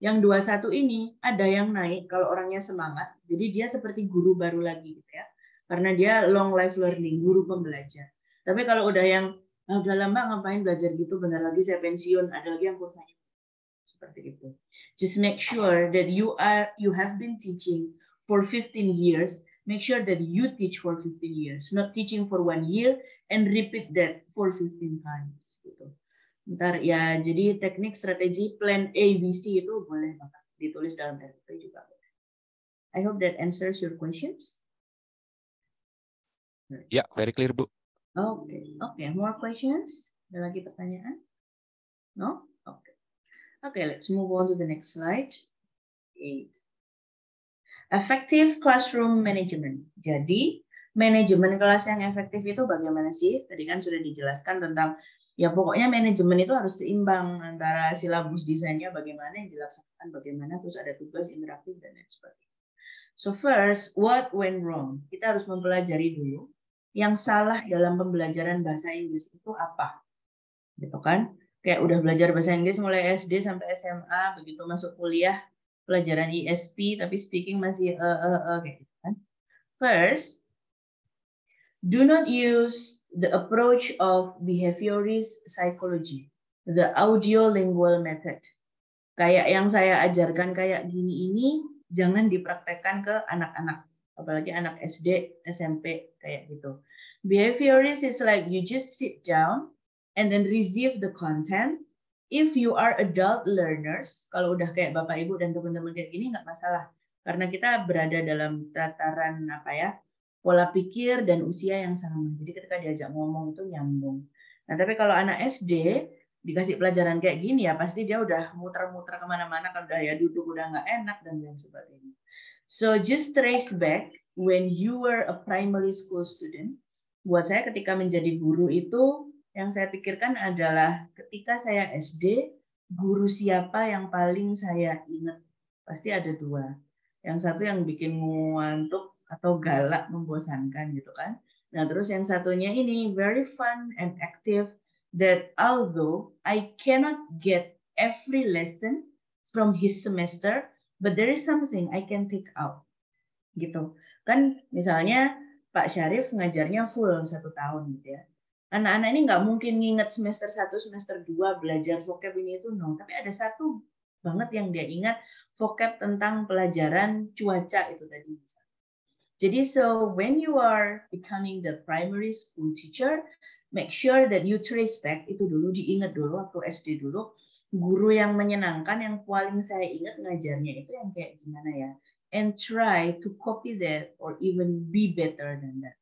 Yang 21 ini ada yang naik kalau orangnya semangat. Jadi dia seperti guru baru lagi gitu ya. Karena dia long life learning, guru pembelajar. Tapi kalau udah yang udah lama ngapain belajar gitu, bentar lagi saya pensiun, ada lagi yang kurangnya. Seperti itu. Just make sure that you have been teaching for 15 years. Make sure that you teach for 15 years, not teaching for 1 year and repeat that for 15 times gitu. Ntar ya, jadi teknik strategi plan ABC itu boleh banget ditulis dalam RP juga. I hope that answers your questions. Ya, very clear, Bu. Okay. More questions? Ada lagi pertanyaan? No? Okay, let's move on to the next slide. 8. Effective classroom management. Jadi, manajemen kelas yang efektif itu bagaimana sih? Tadi kan sudah dijelaskan tentang ya pokoknya manajemen itu harus seimbang antara silabus desainnya bagaimana yang dilaksanakan bagaimana, terus ada tugas interaktif dan lain sebagainya. So first, what went wrong? Kita harus mempelajari dulu yang salah dalam pembelajaran bahasa Inggris itu apa, gitu kan? Kayak udah belajar bahasa Inggris mulai SD sampai SMA, begitu masuk kuliah pelajaran ISP tapi speaking masih kayak gitu kan. First, do not use the approach of behaviorist psychology, the audio-lingual method. Kayak yang saya ajarkan kayak gini ini, jangan dipraktekkan ke anak-anak, apalagi anak SD, SMP, kayak gitu. Behaviorist is like you just sit down and then receive the content. If you are adult learners, kalau udah kayak Bapak Ibu dan teman-teman kayak gini nggak masalah, karena kita berada dalam tataran pola pikir dan usia yang sama. Jadi ketika diajak ngomong itu nyambung. Nah, tapi kalau anak SD dikasih pelajaran kayak gini ya pasti dia udah muter-muter kemana-mana, kalau udah ya duduk udah nggak enak dan lain sebagainya. So just trace back when you were a primary school student. Buat saya ketika menjadi guru itu yang saya pikirkan adalah ketika saya SD, guru siapa yang paling saya ingat? Pasti ada 2. Yang satu yang bikin ngantuk atau galak, membosankan gitu kan. Nah, terus yang satunya ini very fun and active, that although I cannot get every lesson from his semester, but there is something I can pick out. Gitu. Kan misalnya Pak Syarif ngajarnya full 1 tahun gitu ya. Anak-anak ini nggak mungkin nginget semester 1, semester 2 belajar vocab ini itu, no. Tapi ada satu banget yang dia ingat, vocab tentang pelajaran cuaca itu tadi. Jadi, so when you are becoming the primary school teacher, make sure that you trace back itu dulu, diingat dulu waktu SD dulu, guru yang menyenangkan yang paling saya ingat ngajarnya itu yang kayak gimana ya, and try to copy that or even be better than that.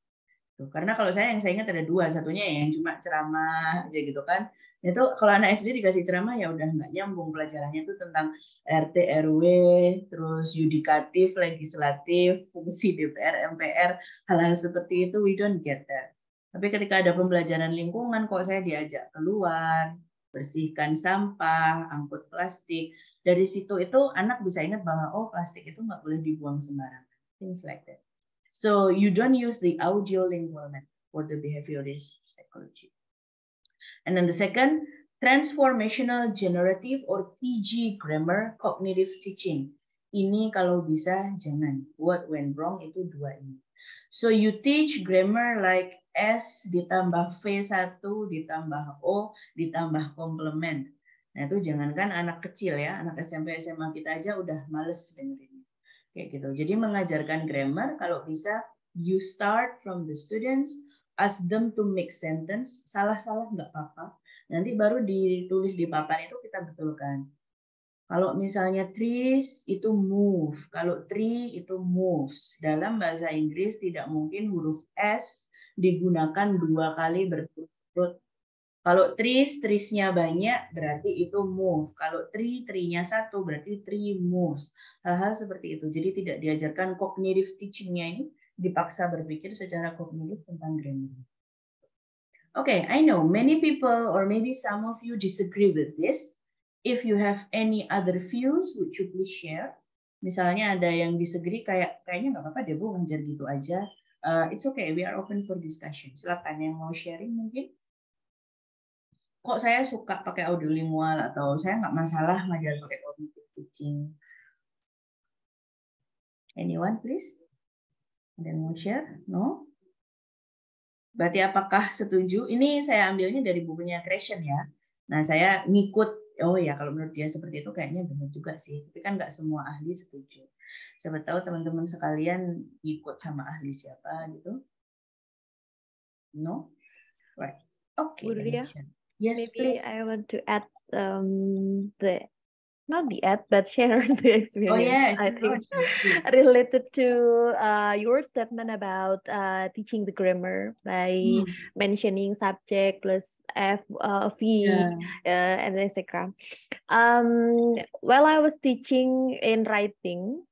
Tuh, karena kalau saya yang saya ingat ada 2, satunya yang cuma ceramah aja gitu kan. Itu kalau anak SD dikasih ceramah ya udah nggak nyambung, pelajarannya itu tentang RT RW, terus yudikatif, legislatif, fungsi DPR, MPR, hal-hal seperti itu we don't get that. Tapi ketika ada pembelajaran lingkungan kok saya diajak keluar, bersihkan sampah, angkut plastik. Dari situ itu anak bisa ingat bahwa oh plastik itu nggak boleh dibuang sembarangan. Things like that. So you don't use the audio-lingual method for the behaviorist psychology. And then the second, transformational generative or TG grammar cognitive teaching. Ini kalau bisa jangan. What went wrong itu 2 ini. So you teach grammar like S ditambah V1 ditambah O ditambah komplement. Nah itu jangankan anak kecil ya, anak SMP SMA kita aja udah males dengerin. Kayak gitu. Jadi mengajarkan grammar kalau bisa you start from the students, ask them to make sentence, salah-salah nggak apa-apa. Nanti baru ditulis di papan itu kita betulkan. Kalau misalnya trees itu move, kalau tree itu moves. Dalam bahasa Inggris tidak mungkin huruf S digunakan 2 kali berturut-turut. Kalau trees-nya banyak berarti itu move. Kalau tree-nya 1 berarti tree moves. Hal-hal seperti itu. Jadi tidak diajarkan cognitive teaching-nya ini, dipaksa berpikir secara kognitif tentang grammar. Okay, I know many people or maybe some of you disagree with this. If you have any other views, would you please share? Misalnya ada yang disagree kayaknya nggak apa-apa deh Bu ngajar gitu aja. It's okay, we are open for discussion. Silakan yang mau sharing mungkin. Kok saya suka pakai audio lingual atau saya nggak masalah ngajar pakai cognitive teaching. Anyone, please? Ada yang mau share? No? Berarti apakah setuju? Ini saya ambilnya dari bukunya Creation ya. Nah, saya ngikut, oh ya kalau menurut dia seperti itu kayaknya benar juga sih. Tapi kan nggak semua ahli setuju. Siapa tahu teman-teman sekalian ikut sama ahli siapa gitu. No? Right. Okay. Buria, Yes, maybe please. I want to add not the ad, but share the experience. Oh yeah, I think related to your statement about teaching the grammar by mentioning subject plus V and etc. While I was teaching in writing,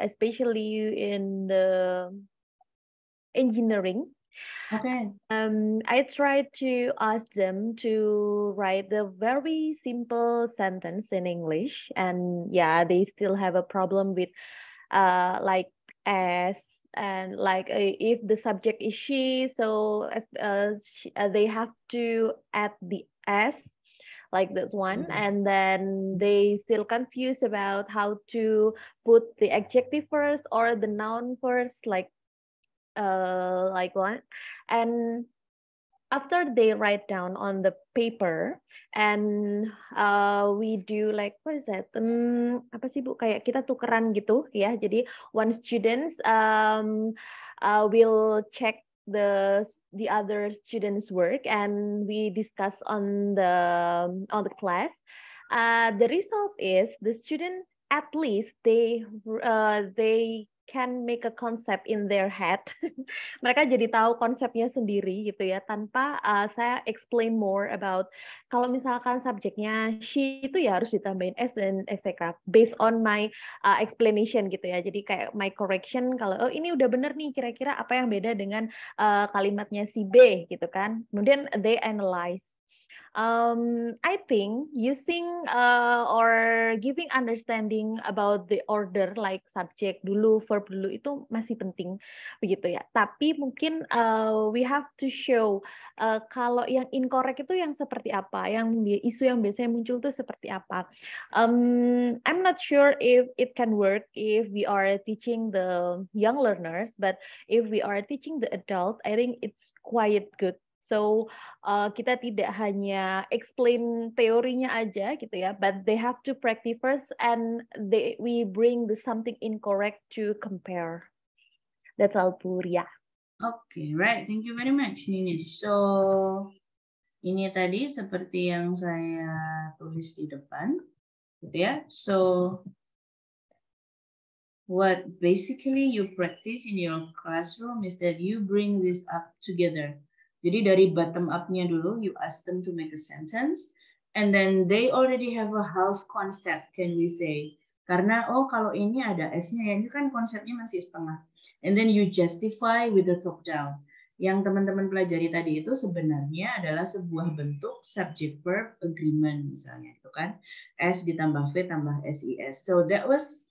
especially in the engineering. Okay. I tried to ask them to write the very simple sentence in English, and yeah, they still have a problem with like as and like if the subject is she, so they have to add the s like this one, and then they still confused about how to put the adjective first or the noun first, like one. And after they write down on the paper and we do like what is that, apa sih Bu, kayak kita tukeran gitu ya, jadi one students will check the other students work and we discuss on the class. The result is the student at least they can make a concept in their head. Mereka jadi tahu konsepnya sendiri gitu ya, tanpa saya explain more about kalau misalkan subjeknya she itu ya harus ditambahin s dan etc. Based on my explanation gitu ya. Jadi kayak my correction kalau oh ini udah bener nih, kira-kira apa yang beda dengan kalimatnya si B gitu kan. Kemudian they analyze. I think using or giving understanding about the order like subject dulu, verb dulu itu masih penting begitu ya. Tapi mungkin we have to show kalau yang incorrect itu yang seperti apa, yang isu yang biasanya muncul itu seperti apa. I'm not sure if it can work if we are teaching the young learners, but if we are teaching the adult, I think it's quite good. So kita tidak hanya explain teorinya aja gitu ya, but they have to practice first and we bring the something incorrect to compare. That's all, Puria. Okay, right. Thank you very much, Nini. So ini tadi seperti yang saya tulis di depan, gitu ya. So what basically you practice in your classroom is that you bring this up together. Jadi dari bottom up-nya dulu, you ask them to make a sentence, and then they already have a half concept, can we say. Karena, oh kalau ini ada S-nya, ya ini kan konsepnya masih setengah. And then you justify with the top down. Yang teman-teman pelajari tadi itu sebenarnya adalah sebuah bentuk subject-verb agreement misalnya. Itu kan, S ditambah V tambah SIS. So that was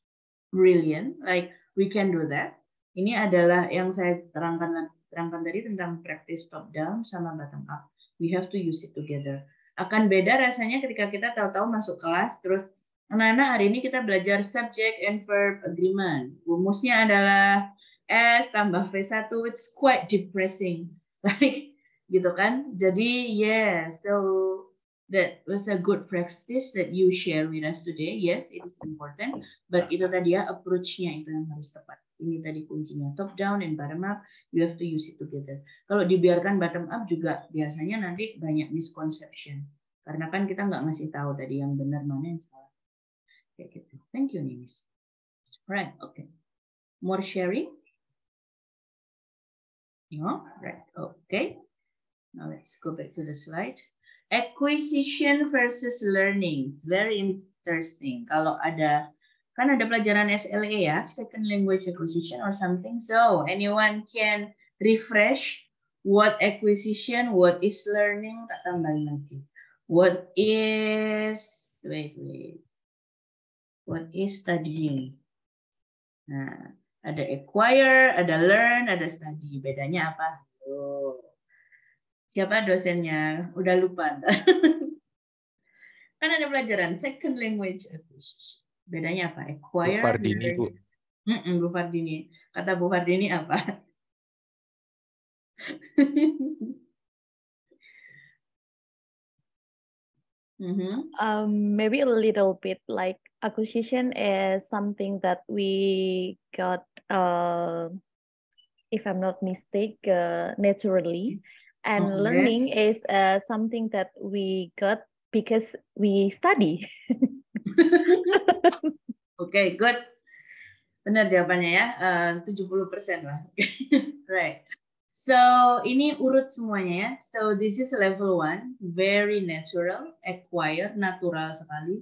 brilliant, like we can do that. Ini adalah yang saya terangkan tadi tentang practice top down sama bottom up. We have to use it together. Akan beda rasanya ketika kita tahu-tahu masuk kelas, terus anak-anak hari ini kita belajar subject and verb agreement. Rumusnya adalah S tambah V1, it's quite depressing. Like, gitu kan? Jadi, yeah, so that was a good practice that you share with us today. Yes, it is important, but itu tadi ya, approach-nya itu yang harus tepat. Ini tadi kuncinya, top down and bottom up, you have to use it together. Kalau dibiarkan bottom up juga biasanya nanti banyak misconception. Karena kan kita nggak ngasih tahu tadi yang benar mana yang salah. Kayak gitu. Thank you, Ninis. Right, okay. More sharing? No? Right, okay. Now let's go back to the slide. Acquisition versus learning. Very interesting. Kalau ada kan ada pelajaran SLA ya, second language acquisition or something. So anyone can refresh what acquisition, what is learning, tak tambahin lagi. What is, wait. What is studying? Nah, ada acquire, ada learn, ada study. Bedanya apa? Oh. Siapa dosennya? Udah lupa. Kan ada pelajaran second language acquisition. Bedanya apa? Bu Acquire, Fardini, Bu. Bu Fardini. Kata Bu Fardini apa? Maybe a little bit like acquisition is something that we got, if I'm not mistaken, naturally, and learning is something that we got because we study. Oke, good. Benar jawabannya ya, 70% lah. Right. So, ini urut semuanya ya. So, this is level 1, very natural, acquire, natural sekali.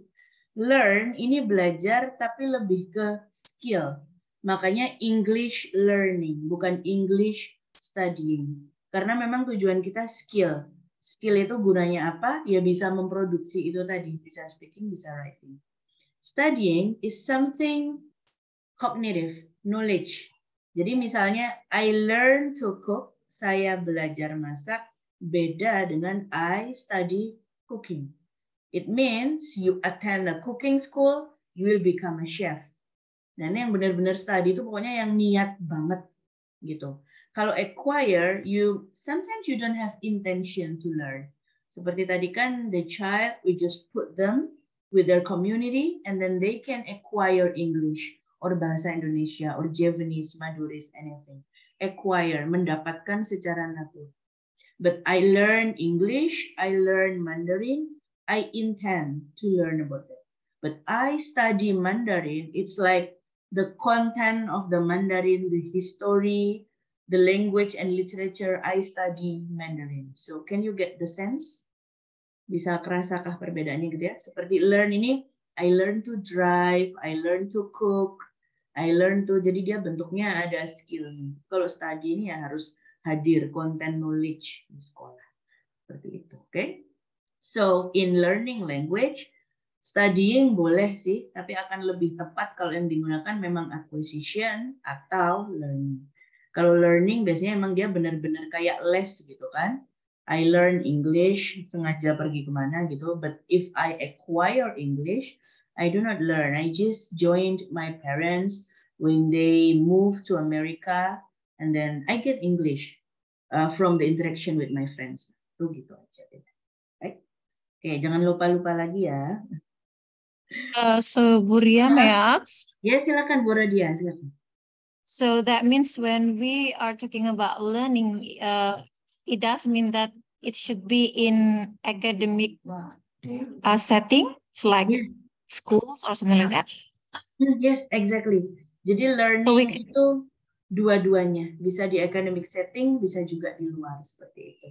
Learn, ini belajar tapi lebih ke skill. Makanya English learning, bukan English studying. Karena memang tujuan kita skill. Skill itu gunanya apa? Ya bisa memproduksi itu tadi, bisa speaking, bisa writing. Studying is something cognitive, knowledge. Jadi misalnya, I learn to cook, saya belajar masak, beda dengan I study cooking. It means you attend a cooking school, you will become a chef. Dan yang benar-benar study itu pokoknya yang niat banget gitu. Kalau acquire, sometimes you don't have intention to learn. Seperti tadi kan, the child, we just put them with their community, and then they can acquire English, or bahasa Indonesia, or Javanese, Maduris, anything. Acquire, mendapatkan secara natural. But I learn English, I learn Mandarin, I intend to learn about it. But I study Mandarin, it's like the content of the Mandarin, the history, the language and literature, I study Mandarin. So can you get the sense? Bisa kerasakah perbedaannya gitu ya? Seperti learn ini, I learn to drive, I learn to cook, I learn to, jadi dia bentuknya ada skill. Kalau study ini ya harus hadir content knowledge di sekolah. Seperti itu, oke? So, in learning language, studying boleh sih, tapi akan lebih tepat kalau yang digunakan memang acquisition atau learning. Kalau learning biasanya emang dia benar-benar kayak les gitu kan. I learn English, sengaja pergi kemana gitu. But if I acquire English, I do not learn. I just joined my parents when they moved to America, and then I get English from the interaction with my friends. Itu gitu aja. Right? Oke, jangan lupa-lupa lagi ya. So Bu Ria, may I ask? Ya, silakan Bu Radia, silakan. So that means when we are talking about learning, it does mean that it should be in academic setting, like schools or something like that. Yes, exactly. Jadi learning itu dua-duanya, bisa di academic setting, bisa juga di luar seperti itu.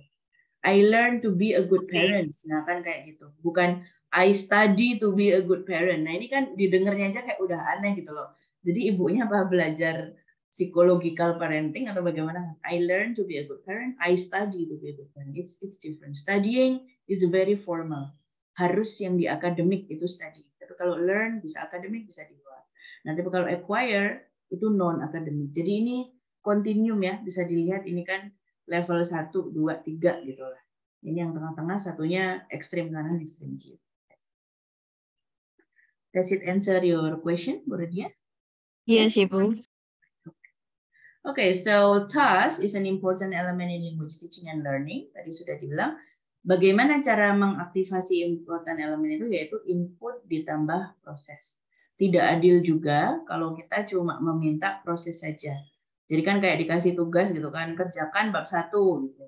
I learn to be a good parent, nah kan kayak gitu. Bukan I study to be a good parent. Nah ini kan didengarnya aja kayak udah aneh gitu loh. Jadi ibunya apa belajar psychological parenting atau bagaimana? I learn to be a good parent, I study to be a good parent. It's different. Studying is very formal. Harus yang di akademik itu study. Tapi kalau learn bisa akademik, bisa di luar. Nah, tapi kalau acquire itu non akademik. Jadi ini continuum ya, bisa dilihat ini kan level 1, 2, 3 gitu lah. Ini yang tengah-tengah, satunya ekstrem kanan, ekstrem kiri. Does it answer your question, Bu Radia? Yes, Ibu. Okay, so task is an important element in language teaching and learning. Tadi sudah dibilang, bagaimana cara mengaktifasi important elemen itu, yaitu input ditambah proses. Tidak adil juga kalau kita cuma meminta proses saja. Jadi kan kayak dikasih tugas gitu kan, kerjakan bab 1 gitu.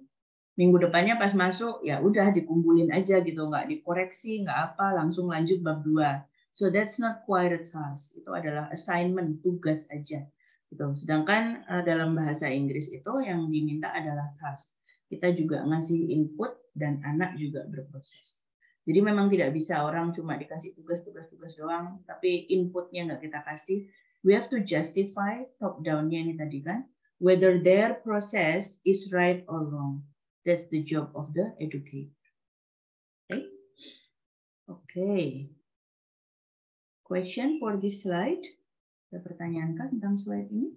Minggu depannya pas masuk, ya udah dikumpulin aja gitu, nggak dikoreksi, nggak apa, langsung lanjut bab 2. So that's not quite a task. Itu adalah assignment, tugas aja. Gitu. Sedangkan dalam bahasa Inggris itu yang diminta adalah task. Kita juga ngasih input dan anak juga berproses. Jadi memang tidak bisa orang cuma dikasih tugas doang, tapi inputnya nggak kita kasih. We have to justify top down-nya ini tadi kan, whether their process is right or wrong. That's the job of the educator. Okay. Okay. Question for this slide? Ada pertanyaan kan tentang slide ini?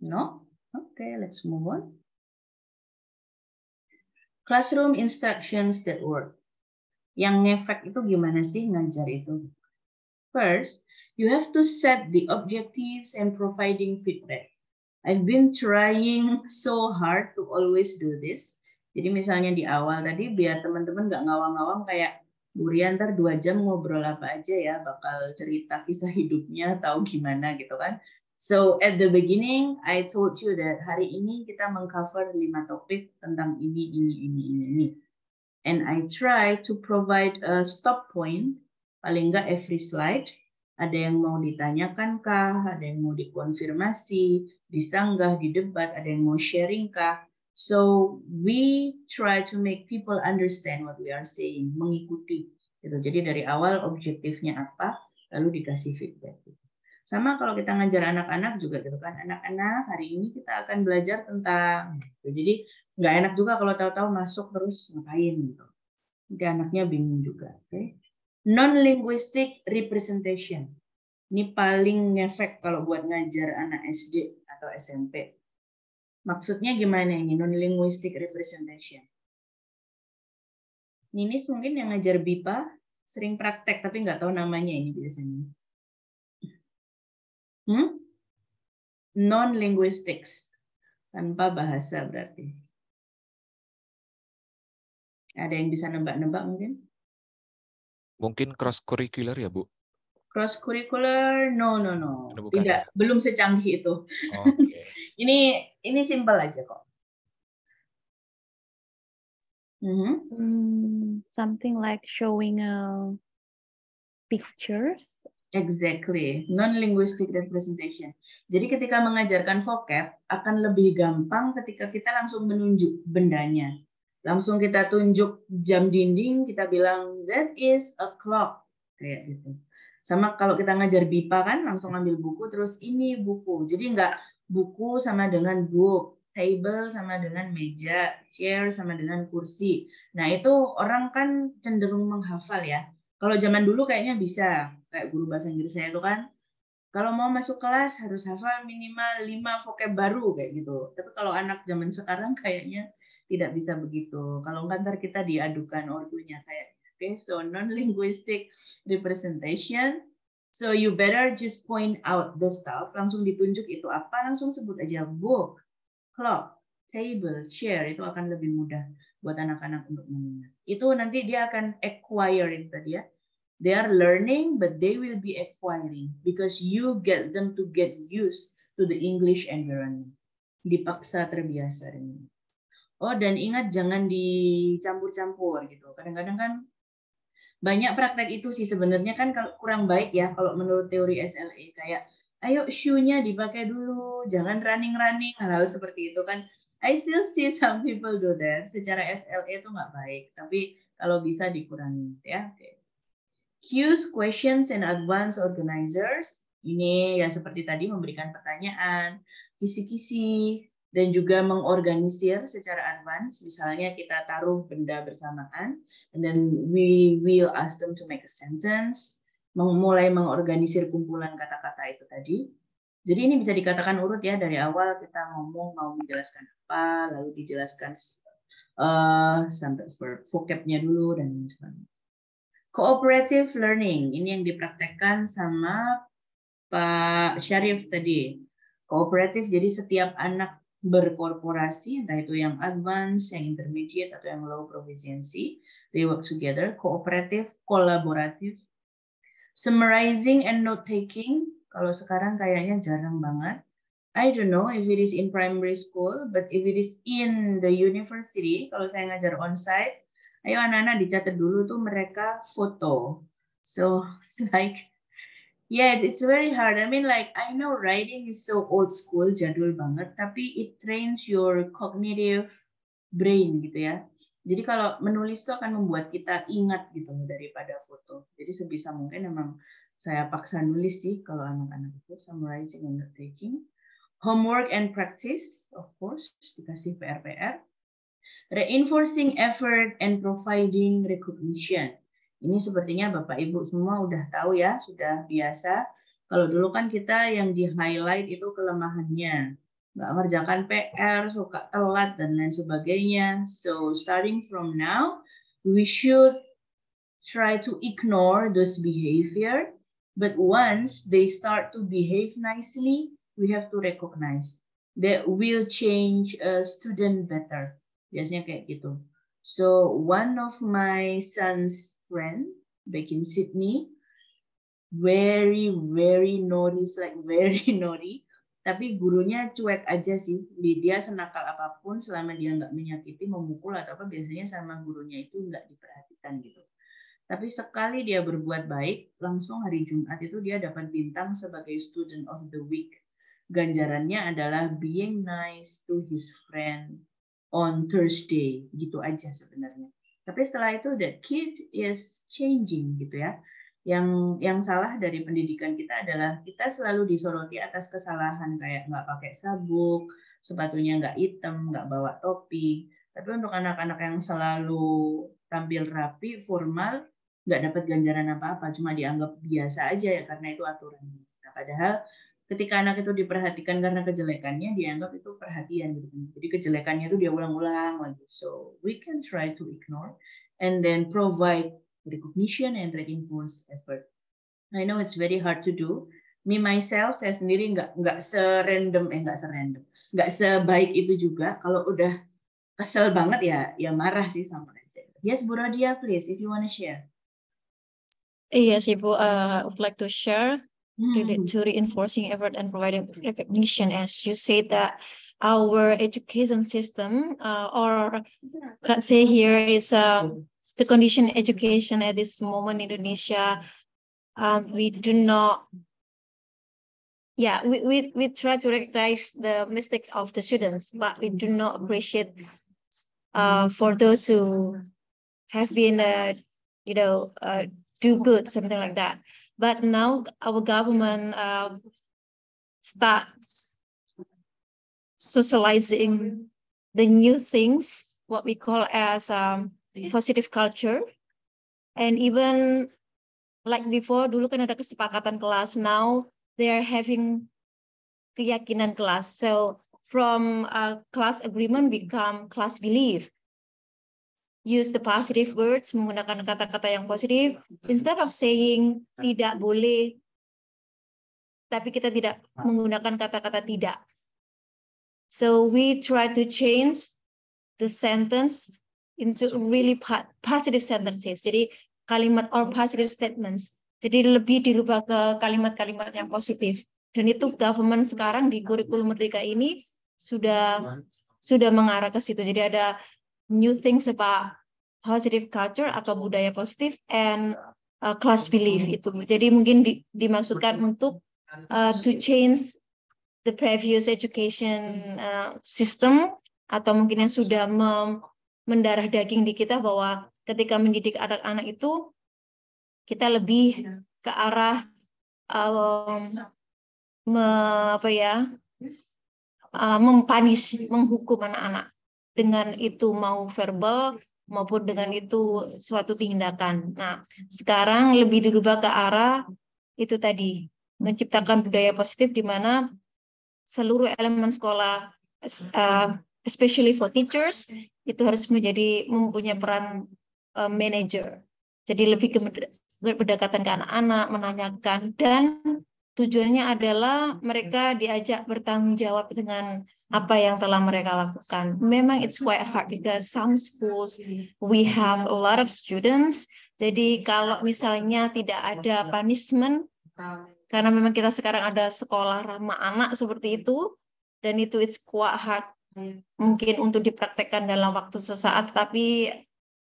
No? Okay, let's move on. Classroom instructions that work. Yang ngefek itu gimana sih ngajar itu? First, you have to set the objectives and providing feedback. I've been trying so hard to always do this. Jadi misalnya di awal tadi biar teman-teman nggak ngawang-ngawang kayak Bu Ria ntar 2 jam ngobrol apa aja ya, bakal cerita kisah hidupnya tahu gimana gitu kan. So at the beginning I told you that hari ini kita mengcover 5 topik tentang ini. And I try to provide a stop point, paling nggak every slide. Ada yang mau ditanyakan kah, ada yang mau dikonfirmasi, disanggah, didebat, ada yang mau sharing kah. So we try to make people understand what we are saying, mengikuti. Gitu. Jadi dari awal objektifnya apa, lalu dikasih feedback. Sama kalau kita ngajar anak-anak juga gitu kan. Anak-anak hari ini kita akan belajar tentang. Jadi nggak enak juga kalau tahu-tahu masuk terus ngapain gitu. Nanti anaknya bingung juga. Okay? Non-linguistic representation. Ini paling ngefek kalau buat ngajar anak SD atau SMP. Maksudnya gimana ini non-linguistic representation? Ninis mungkin yang ngajar BIPA sering praktek tapi nggak tahu namanya ini biasanya. Non-linguistics. Tanpa bahasa berarti. Ada yang bisa nebak-nebak mungkin? Mungkin cross curricular ya, Bu? Cross curricular, no. Bukan, tidak, ya? Belum secanggih itu. Okay. ini simpel aja kok. Something like showing pictures. Exactly, non-linguistic representation. Jadi ketika mengajarkan vocab akan lebih gampang ketika kita langsung menunjuk bendanya. Langsung kita tunjuk jam dinding, kita bilang that is a clock, kayak gitu. Sama kalau kita ngajar BIPA kan langsung ambil buku terus ini buku. Jadi enggak buku sama dengan book, table sama dengan meja, chair sama dengan kursi. Nah, itu orang kan cenderung menghafal ya. Kalau zaman dulu kayaknya bisa, kayak guru bahasa Inggris saya itu kan kalau mau masuk kelas harus hafal minimal 5 vocab baru kayak gitu. Tapi kalau anak zaman sekarang kayaknya tidak bisa begitu. Kalau ntar kita diadukan ortunya kayak okay, so non-linguistic representation. So you better just point out the stuff, langsung ditunjuk itu apa, langsung sebut aja book, clock, table, chair, itu akan lebih mudah buat anak-anak untuk mengingat. Itu nanti dia akan acquire itu tadi ya. They are learning, but they will be acquiring because you get them to get used to the English environment. Dipaksa terbiasa dengan. Oh, dan ingat jangan dicampur-campur gitu. Kadang-kadang kan banyak praktek itu sih sebenarnya kan kalau kurang baik ya kalau menurut teori SLA kayak ayo shoe-nya dipakai dulu, jangan running-running, hal-hal seperti itu kan. I still see some people do that. Secara SLA itu nggak baik, tapi kalau bisa dikurangi ya. Okay. Cues, questions, and advance organizers. Ini ya seperti tadi memberikan pertanyaan, kisi-kisi, dan juga mengorganisir secara advance. Misalnya kita taruh benda bersamaan, and then we will ask them to make a sentence. Mulai mengorganisir kumpulan kata-kata itu tadi. Jadi ini bisa dikatakan urut ya, dari awal kita ngomong mau menjelaskan apa, lalu dijelaskan sampai vocabnya dulu, dan sebagainya. Cooperative learning, ini yang dipraktekkan sama Pak Syarif tadi. Kooperatif, jadi setiap anak berkorporasi, entah itu yang advance, yang intermediate, atau yang low proficiency, they work together. Kooperatif, kolaboratif. Summarizing and note-taking, kalau sekarang kayaknya jarang banget. I don't know if it is in primary school, but if it is in the university, kalau saya ngajar on-site, ayo anak-anak dicatat dulu tuh mereka foto. So it's like, yeah, it's very hard. I mean, like I know writing is so old school, jadul banget, tapi it trains your cognitive brain gitu ya. Jadi kalau menulis itu akan membuat kita ingat gitu daripada foto. Jadi sebisa mungkin memang saya paksa nulis sih kalau anak-anak itu, summarizing and note-taking. Homework and practice, of course, dikasih PR-PR. Reinforcing effort and providing recognition. Ini sepertinya Bapak Ibu semua udah tahu ya, sudah biasa. Kalau dulu kan kita yang di-highlight itu kelemahannya. Nggak ngerjakan PR, suka telat, dan lain sebagainya. So, starting from now, we should try to ignore those behavior, But once they start to behave nicely, we have to recognize that will change a student better. Biasanya kayak gitu. So one of my son's friend back in Sydney, very naughty, like very naughty. Tapi gurunya cuek aja sih. Dia senakal apapun selama dia nggak menyakiti, memukul atau apa, biasanya sama gurunya itu nggak diperhatikan gitu. Tapi sekali dia berbuat baik, langsung hari Jumat itu dia dapat bintang sebagai Student of the Week. Ganjarannya adalah being nice to his friend on Thursday. Gitu aja sebenarnya. Tapi setelah itu, that kid is changing gitu ya. Yang salah dari pendidikan kita adalah kita selalu disoroti atas kesalahan, kayak nggak pakai sabuk, sepatunya nggak hitam, nggak bawa topi. Tapi untuk anak-anak yang selalu tampil rapi, formal, nggak dapat ganjaran apa-apa, cuma dianggap biasa aja ya karena itu aturannya. Nah, padahal ketika anak itu diperhatikan karena kejelekannya, dianggap itu perhatian gitu. Jadi kejelekannya itu dia ulang-ulang lagi. So we can try to ignore and then provide recognition and reinforce effort. I know it's very hard to do. Me myself, saya sendiri nggak sebaik itu juga. Kalau udah kesel banget ya marah sih sama aja. Yes, Bu Rodia, please, if you want to share. Yes, Ibu, I would like to share related to reinforcing effort and providing recognition. As you said that our education system, or let's say here, it's the condition education at this moment in Indonesia. We do not, we try to recognize the mistakes of the students, but we do not appreciate for those who have been, do good, something like that. But now our government starts socializing the new things, what we call as positive culture. And even like before, dulu kan ada kesepakatan kelas, now they are having keyakinan kelas. So from class agreement become class belief. Use the positive words, menggunakan kata-kata yang positif, instead of saying tidak boleh, tapi kita tidak menggunakan kata-kata tidak. So we try to change the sentence into really positive sentences. Jadi kalimat or positive statements. Jadi lebih dirubah ke kalimat-kalimat yang positif. Dan itu government sekarang di kurikulum Merdeka ini sudah mengarah ke situ. Jadi ada new things about positive culture atau budaya positif and class belief itu. Jadi mungkin dimaksudkan untuk to change the previous education system, atau mungkin yang sudah mendarah daging di kita bahwa ketika mendidik anak-anak itu kita lebih ke arah menghukum anak-anak. Dengan itu mau verbal maupun dengan itu suatu tindakan. Nah, sekarang lebih dirubah ke arah itu tadi, menciptakan budaya positif di mana seluruh elemen sekolah, especially for teachers, itu harus mempunyai peran manager. Jadi lebih berdekatan ke anak-anak, menanyakan, dan tujuannya adalah mereka diajak bertanggung jawab dengan apa yang telah mereka lakukan. Memang it's quite hard because some schools we have a lot of students. Jadi kalau misalnya tidak ada punishment, karena memang kita sekarang ada sekolah ramah anak seperti itu, dan itu it's quite hard mungkin untuk dipraktekkan dalam waktu sesaat, tapi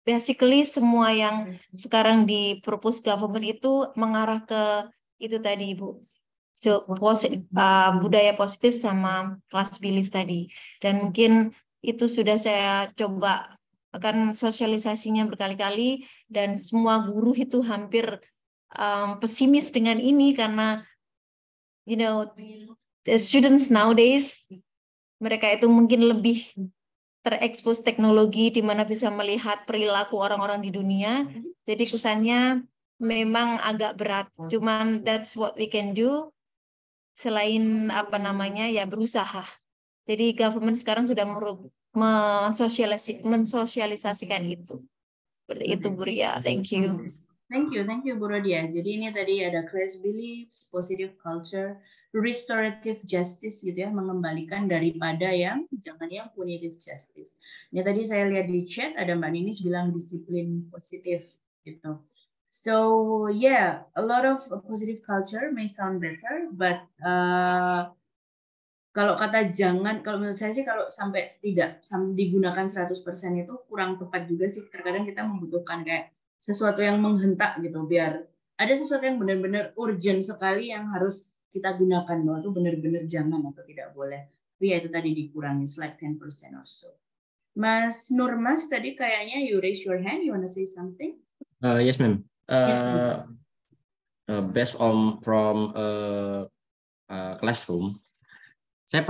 basically semua yang sekarang di propose government itu mengarah ke itu tadi, Ibu. So, budaya positif sama class belief tadi. Dan mungkin itu sudah saya coba akan sosialisasinya berkali-kali, dan semua guru itu hampir pesimis dengan ini karena the students nowadays, mereka itu mungkin lebih terekspos teknologi di mana bisa melihat perilaku orang-orang di dunia. Jadi kesannya memang agak berat. Cuman that's what we can do. Selain berusaha. Jadi government sekarang sudah mensosialisasikan itu. Seperti itu, Bu Ria. Thank you. Thank you Bu Rodia. Jadi ini tadi ada class beliefs, positive culture, restorative justice gitu ya, mengembalikan daripada yang jangan yang punitive justice. Ini tadi saya lihat di chat ada Mbak Ninis bilang disiplin positif gitu. So yeah, a lot of positive culture may sound better, but kalau kata jangan, kalau menurut saya sih kalau sampai tidak digunakan 100% itu kurang tepat juga sih. Terkadang kita membutuhkan kayak sesuatu yang menghentak gitu, biar ada sesuatu yang benar-benar urgent sekali yang harus kita gunakan, bahwa itu benar-benar jangan atau tidak boleh. Tapi ya itu tadi dikurangi, like 10% or so. Mas Nurmas tadi kayaknya you raise your hand, you wanna say something? Yes, ma'am. Yes, based on from classroom, saya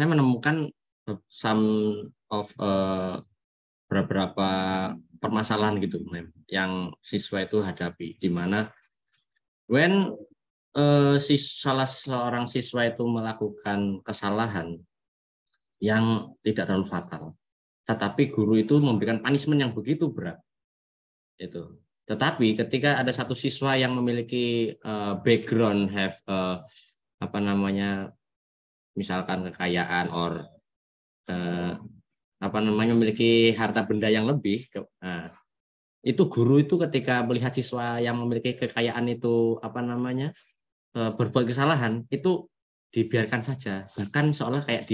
menemukan some of beberapa permasalahan gitu, ma'am, yang siswa itu hadapi, di mana when salah seorang siswa itu melakukan kesalahan yang tidak terlalu fatal, tetapi guru itu memberikan punishment yang begitu berat, itu. Tetapi ketika ada satu siswa yang memiliki background have misalkan kekayaan or memiliki harta benda yang lebih, itu guru itu ketika melihat siswa yang memiliki kekayaan itu berbuat kesalahan, itu dibiarkan saja, bahkan seolah kayak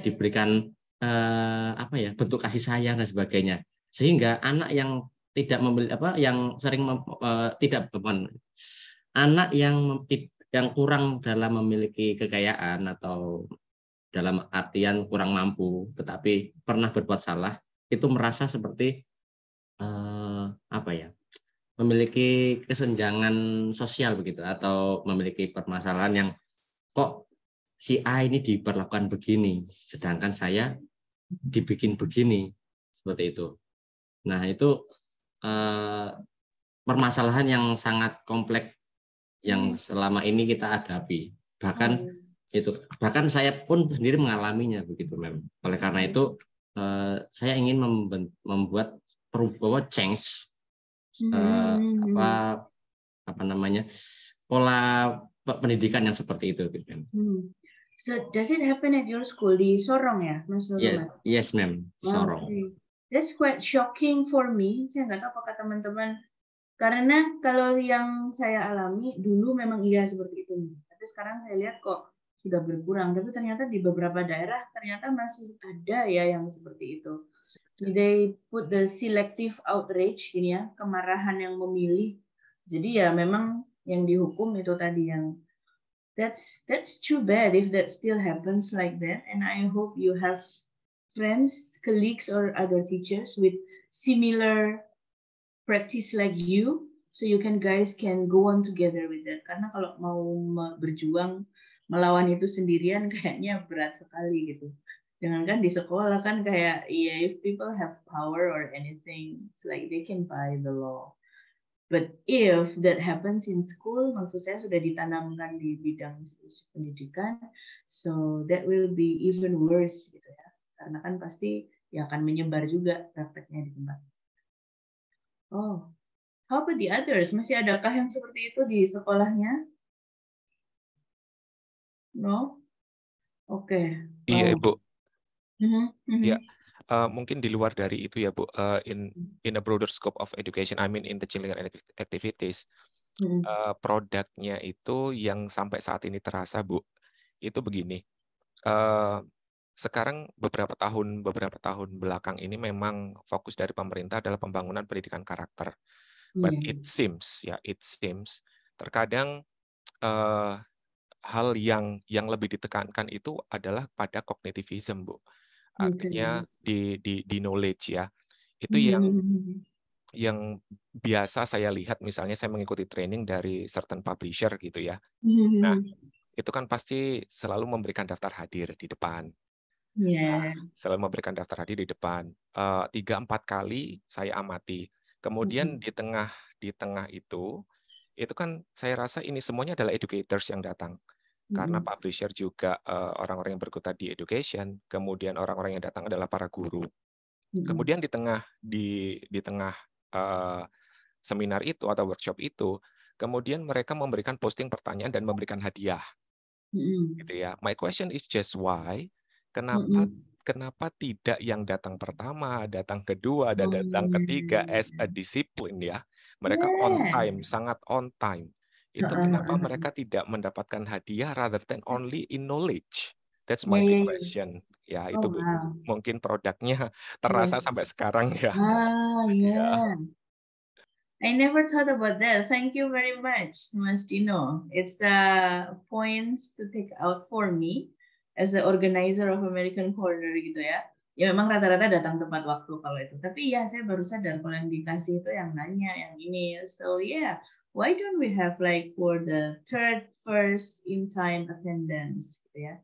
diberikan bentuk kasih sayang dan sebagainya, sehingga anak yang tidak memiliki anak yang kurang dalam memiliki kekayaan atau dalam artian kurang mampu tetapi pernah berbuat salah, itu merasa seperti memiliki kesenjangan sosial begitu, atau memiliki permasalahan yang kok si A ini diperlakukan begini sedangkan saya dibikin begini, seperti itu. Nah, itu permasalahan yang sangat kompleks yang selama ini kita hadapi. Bahkan saya pun sendiri mengalaminya begitu, ma'am. Oleh karena itu saya ingin membuat perubahan change pola pendidikan yang seperti itu, ma'am. So does it happen at your school di Sorong ya, Mas Nurmas? Yes, ma'am, di Sorong. Okay. That's quite shocking for me. Saya nggak tahu apakah teman-teman, karena kalau yang saya alami dulu memang iya seperti itu. Tapi sekarang saya lihat kok sudah berkurang. Tapi ternyata di beberapa daerah ternyata masih ada ya yang seperti itu. They put the selective outrage, ini ya, kemarahan yang memilih. Jadi ya memang yang dihukum itu tadi yang that's too bad if that still happens like that. And I hope you have friends, colleagues, or other teachers with similar practice like you, so you guys can go on together with that. Karena kalau mau berjuang melawan itu sendirian kayaknya berat sekali gitu. Jangankan di sekolah kan kayak if people have power or anything, it's like they can buy the law. But if that happens in school, maksud saya sudah ditanamkan di bidang institusi pendidikan, so that will be even worse gitu ya. Karena kan pasti ya akan menyebar juga prakteknya di tempat. Oh, how about the others? Masih adakah yang seperti itu di sekolahnya? No? Oke. Iya, Bu. Ya, mungkin di luar dari itu ya, Bu. In a broader scope of education, I mean in the children activities, produknya itu yang sampai saat ini terasa, Bu, itu begini. Sekarang beberapa tahun belakang ini memang fokus dari pemerintah adalah pembangunan pendidikan karakter. But it seems terkadang hal yang lebih ditekankan itu adalah pada kognitivism, Bu. Artinya di knowledge ya. Itu yang biasa saya lihat, misalnya saya mengikuti training dari certain publisher gitu ya. Nah, itu kan pasti selalu memberikan daftar hadir di depan. Selalu memberikan daftar hadir di depan. 3-4 kali saya amati. Kemudian di tengah itu kan saya rasa ini semuanya adalah educators yang datang. Karena publisher juga orang-orang yang berkutat di education, kemudian orang-orang yang datang adalah para guru. Kemudian di tengah seminar itu atau workshop itu, kemudian mereka memberikan posting pertanyaan dan memberikan hadiah. Gitu ya. My question is just why? Kenapa tidak yang datang pertama, datang kedua, dan datang ketiga as a discipline ya? Mereka on time, sangat on time. Itu kenapa mereka tidak mendapatkan hadiah rather than only in knowledge? That's my big question. Ya, itu mungkin produknya terasa sampai sekarang ya. Yeah. I never thought about that. Thank you very much, Mas Dino. It's the points to take out for me as the organizer of American Corner gitu ya. Ya memang rata-rata datang tepat waktu kalau itu. Tapi ya saya baru sadar kalau yang dikasih itu yang nanya, yang ini. So yeah, why don't we have like for the first in time attendance gitu ya.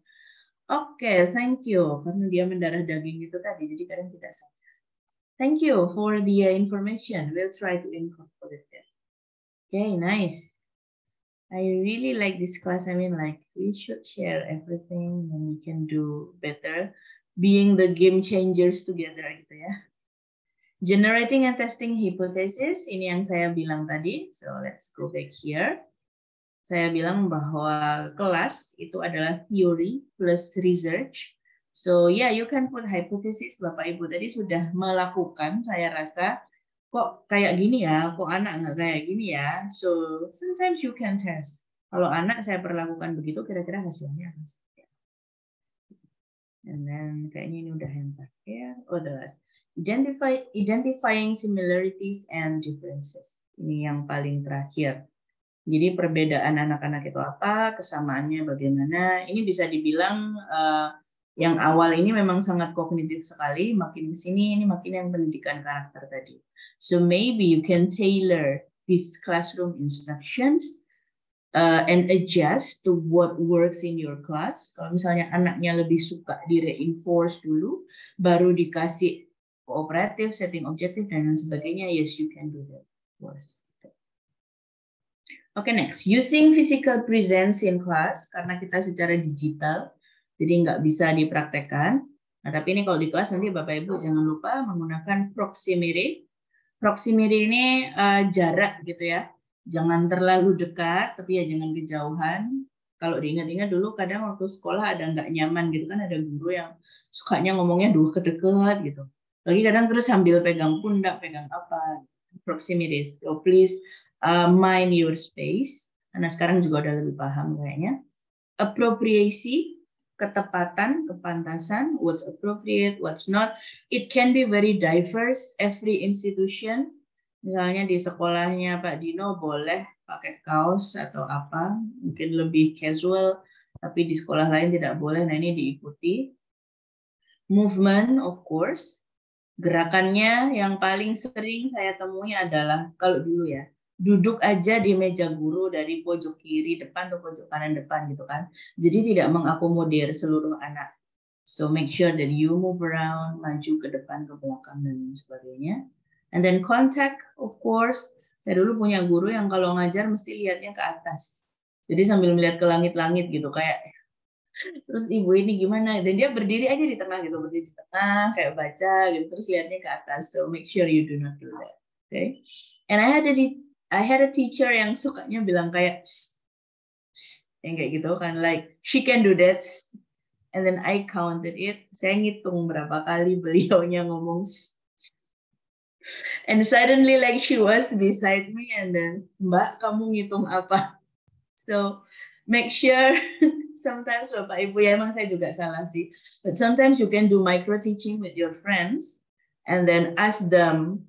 Oke, thank you. Karena dia mendarah daging itu tadi, jadi kadang tidak sadar. Thank you for the information. We'll try to incorporate that. Okay, nice. I really like this class. I mean, like, we should share everything and we can do better. Being the game changers together, gitu ya. Generating and testing hypothesis, ini yang saya bilang tadi. So, let's go back here. Saya bilang bahwa kelas itu adalah theory plus research. So yeah, you can put hypothesis. Bapak Ibu tadi sudah melakukan, saya rasa kok kayak gini ya, kok anak nggak kayak gini ya. So sometimes you can test. Kalau anak saya perlakukan begitu, kira-kira hasilnya akan seperti apa. And then kayaknya ini udah yang terakhir. Oh, the last. Identifying similarities and differences. Ini yang paling terakhir. Jadi perbedaan anak-anak itu apa, kesamaannya bagaimana. Ini bisa dibilang yang awal ini memang sangat kognitif sekali, makin ke sini ini makin yang pendidikan karakter tadi. So maybe you can tailor these classroom instructions and adjust to what works in your class. Kalau misalnya anaknya lebih suka di-reinforce dulu, baru dikasih kooperatif, setting objektif, dan lain sebagainya, yes, you can do that. Of course. Okay, next. Using physical presence in class, karena kita secara digital, jadi nggak bisa dipraktekkan. Nah, tapi ini kalau di kelas nanti Bapak Ibu jangan lupa menggunakan proximity. Proximity ini jarak gitu ya. Jangan terlalu dekat, tapi ya jangan kejauhan. Kalau diingat-ingat dulu kadang waktu sekolah ada nggak nyaman gitu kan, ada guru yang sukanya ngomongnya dulu kedekat gitu. Lagi kadang terus sambil pegang pundak, pegang apa. Proximity. So please mind your space. Karena sekarang juga udah lebih paham kayaknya. Appropriacy. Ketepatan, kepantasan, what's appropriate, what's not. It can be very diverse, every institution. Misalnya di sekolahnya Pak Dino boleh pakai kaos atau apa, mungkin lebih casual, tapi di sekolah lain tidak boleh, nah ini diikuti. Movement, of course. Gerakannya yang paling sering saya temui adalah, kalau dulu ya, duduk aja di meja guru dari pojok kiri depan atau pojok kanan depan gitu kan. Jadi tidak mengakomodir seluruh anak. So make sure that you move around, maju ke depan, ke belakang, dan sebagainya. And then contact, of course. Saya dulu punya guru yang kalau ngajar mesti lihatnya ke atas. Jadi sambil melihat ke langit-langit gitu kayak. Terus ibu ini gimana? Dan dia berdiri aja di tengah gitu, berdiri di tengah kayak baca gitu. Terus lihatnya ke atas. So make sure you do not do that. Okay. And I had a teacher yang sukanya bilang kayak yang kayak gitu kan, like she can do that, and then I counted it. Saya ngitung berapa kali beliaunya ngomong, and suddenly like she was beside me, and then Mbak kamu ngitung apa? So make sure. Sometimes Bapak Ibu ya emang saya juga salah sih, but sometimes you can do micro teaching with your friends, and then ask them.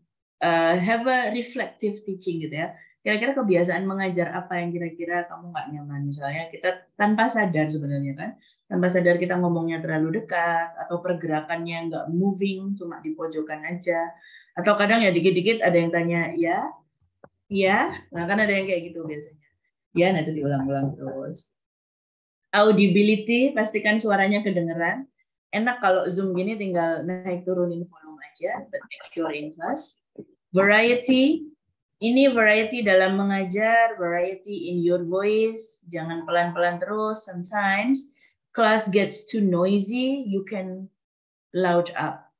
Have a reflective teaching gitu ya. Kira-kira kebiasaan mengajar apa yang kira-kira kamu nggak nyaman. Misalnya kita tanpa sadar sebenarnya kan. Tanpa sadar kita ngomongnya terlalu dekat. Atau pergerakannya nggak moving, cuma di pojokan aja. Atau kadang ya dikit-dikit ada yang tanya, ya. Nah kan ada yang kayak gitu biasanya. Ya, nah itu diulang-ulang terus. Audibility, pastikan suaranya kedengeran. Enak kalau Zoom gini tinggal naik turunin volume aja. But make sure in class. Variety, ini variety dalam mengajar, variety in your voice, jangan pelan-pelan terus. Sometimes class gets too noisy, you can loud up.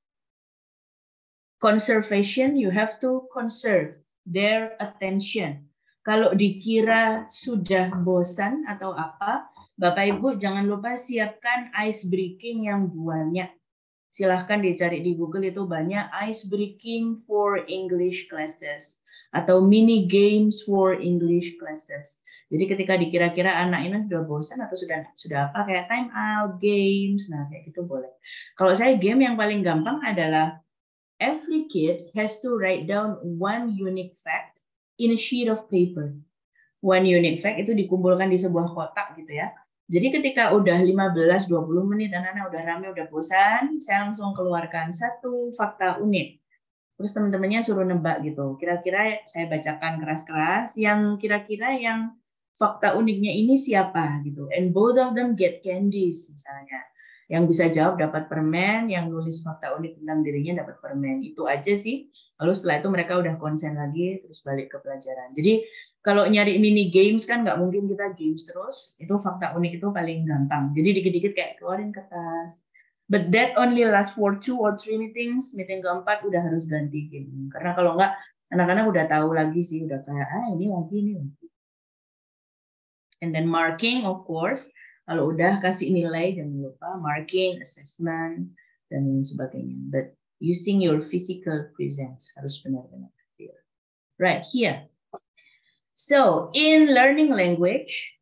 Conservation, you have to conserve. their attention. Kalau dikira sudah bosan atau apa, Bapak Ibu jangan lupa siapkan ice breaking yang banyak. Silahkan dicari di Google, itu banyak ice breaking for English classes atau mini games for English classes. Jadi ketika dikira-kira anak ini sudah bosan atau sudah apa, kayak time out games, nah kayak gitu boleh. Kalau saya game yang paling gampang adalah every kid has to write down one unique fact in a sheet of paper. One unique fact itu dikumpulkan di sebuah kotak gitu ya. Jadi ketika udah 15-20 menit anak-anak udah rame, udah bosan, saya langsung keluarkan satu fakta unik. Terus teman-temannya suruh nebak gitu. Kira-kira saya bacakan keras-keras yang kira-kira yang fakta uniknya ini siapa gitu. And both of them get candies misalnya. Yang bisa jawab dapat permen, yang nulis fakta unik tentang dirinya dapat permen. Itu aja sih. Lalu setelah itu mereka udah konsen lagi, terus balik ke pelajaran. Jadi kalau nyari mini games kan nggak mungkin kita games terus. Itu fakta unik itu paling gampang. Jadi dikit-dikit kayak keluarin kertas. But that only last for 2 or 3 meetings. Meeting keempat udah harus ganti game. Karena kalau nggak, anak-anak udah tahu lagi sih. Udah kayak, ini lagi, ini lagi. And then marking, of course. Kalau udah kasih nilai, jangan lupa marking, assessment, dan sebagainya. But using your physical presence harus benar-benar clear. Right, here. So, in learning language,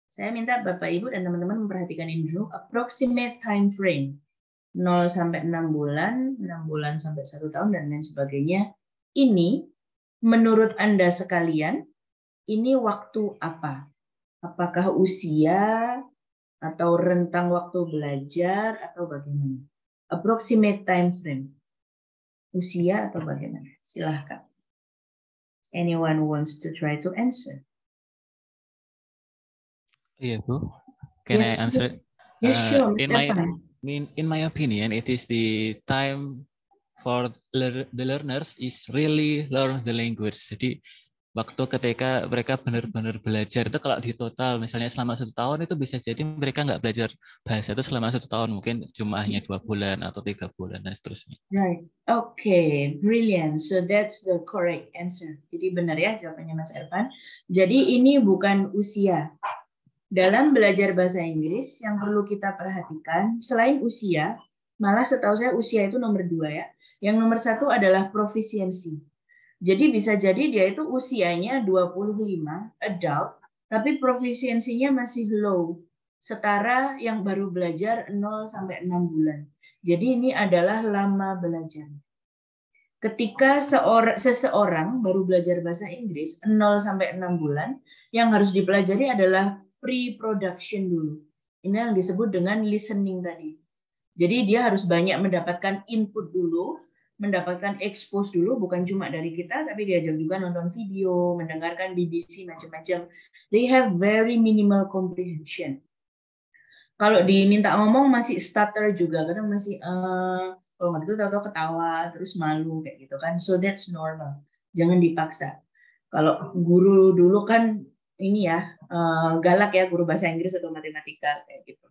saya minta Bapak Ibu dan teman-teman memperhatikan ini dulu, approximate time frame. 0 sampai 6 bulan, 6 bulan sampai 1 tahun, dan lain sebagainya. Ini, menurut Anda sekalian, ini waktu apa? Apakah usia, atau rentang waktu belajar, atau bagaimana? Approximate time frame. Usia atau bagaimana? Silahkan. Anyone wants to try to answer? Yeah, Bu. Can I answer? Yes, sure. In my opinion, it is the time for the learners is really learn the language. Jadi waktu ketika mereka benar-benar belajar itu kalau di total misalnya selama 1 tahun itu bisa jadi mereka nggak belajar bahasa itu selama 1 tahun, mungkin cuma hanya 2 bulan atau 3 bulan dan seterusnya. Right. Okay, brilliant. So that's the correct answer. Jadi benar ya jawabannya Mas Ervan. Jadi ini bukan usia. Dalam belajar bahasa Inggris yang perlu kita perhatikan selain usia, malah setahu saya usia itu nomor 2 ya. Yang nomor 1 adalah proficiency. Jadi bisa jadi dia itu usianya 25, adult, tapi profisiensinya masih low, setara yang baru belajar 0 sampai 6 bulan. Jadi ini adalah lama belajar. Ketika seseorang baru belajar bahasa Inggris 0 sampai 6 bulan, yang harus dipelajari adalah pre-production dulu. Ini yang disebut dengan listening tadi. Jadi dia harus banyak mendapatkan input dulu, mendapatkan expose dulu, bukan cuma dari kita, tapi diajak juga nonton video, mendengarkan BBC, macam-macam. They have very minimal comprehension. Kalau diminta ngomong masih stutter juga, kadang masih kalau nggak gitu tahu-tahu ketawa, terus malu kayak gitu kan. So that's normal. Jangan dipaksa. Kalau guru dulu kan ini ya galak ya, guru bahasa Inggris atau matematika kayak gitu.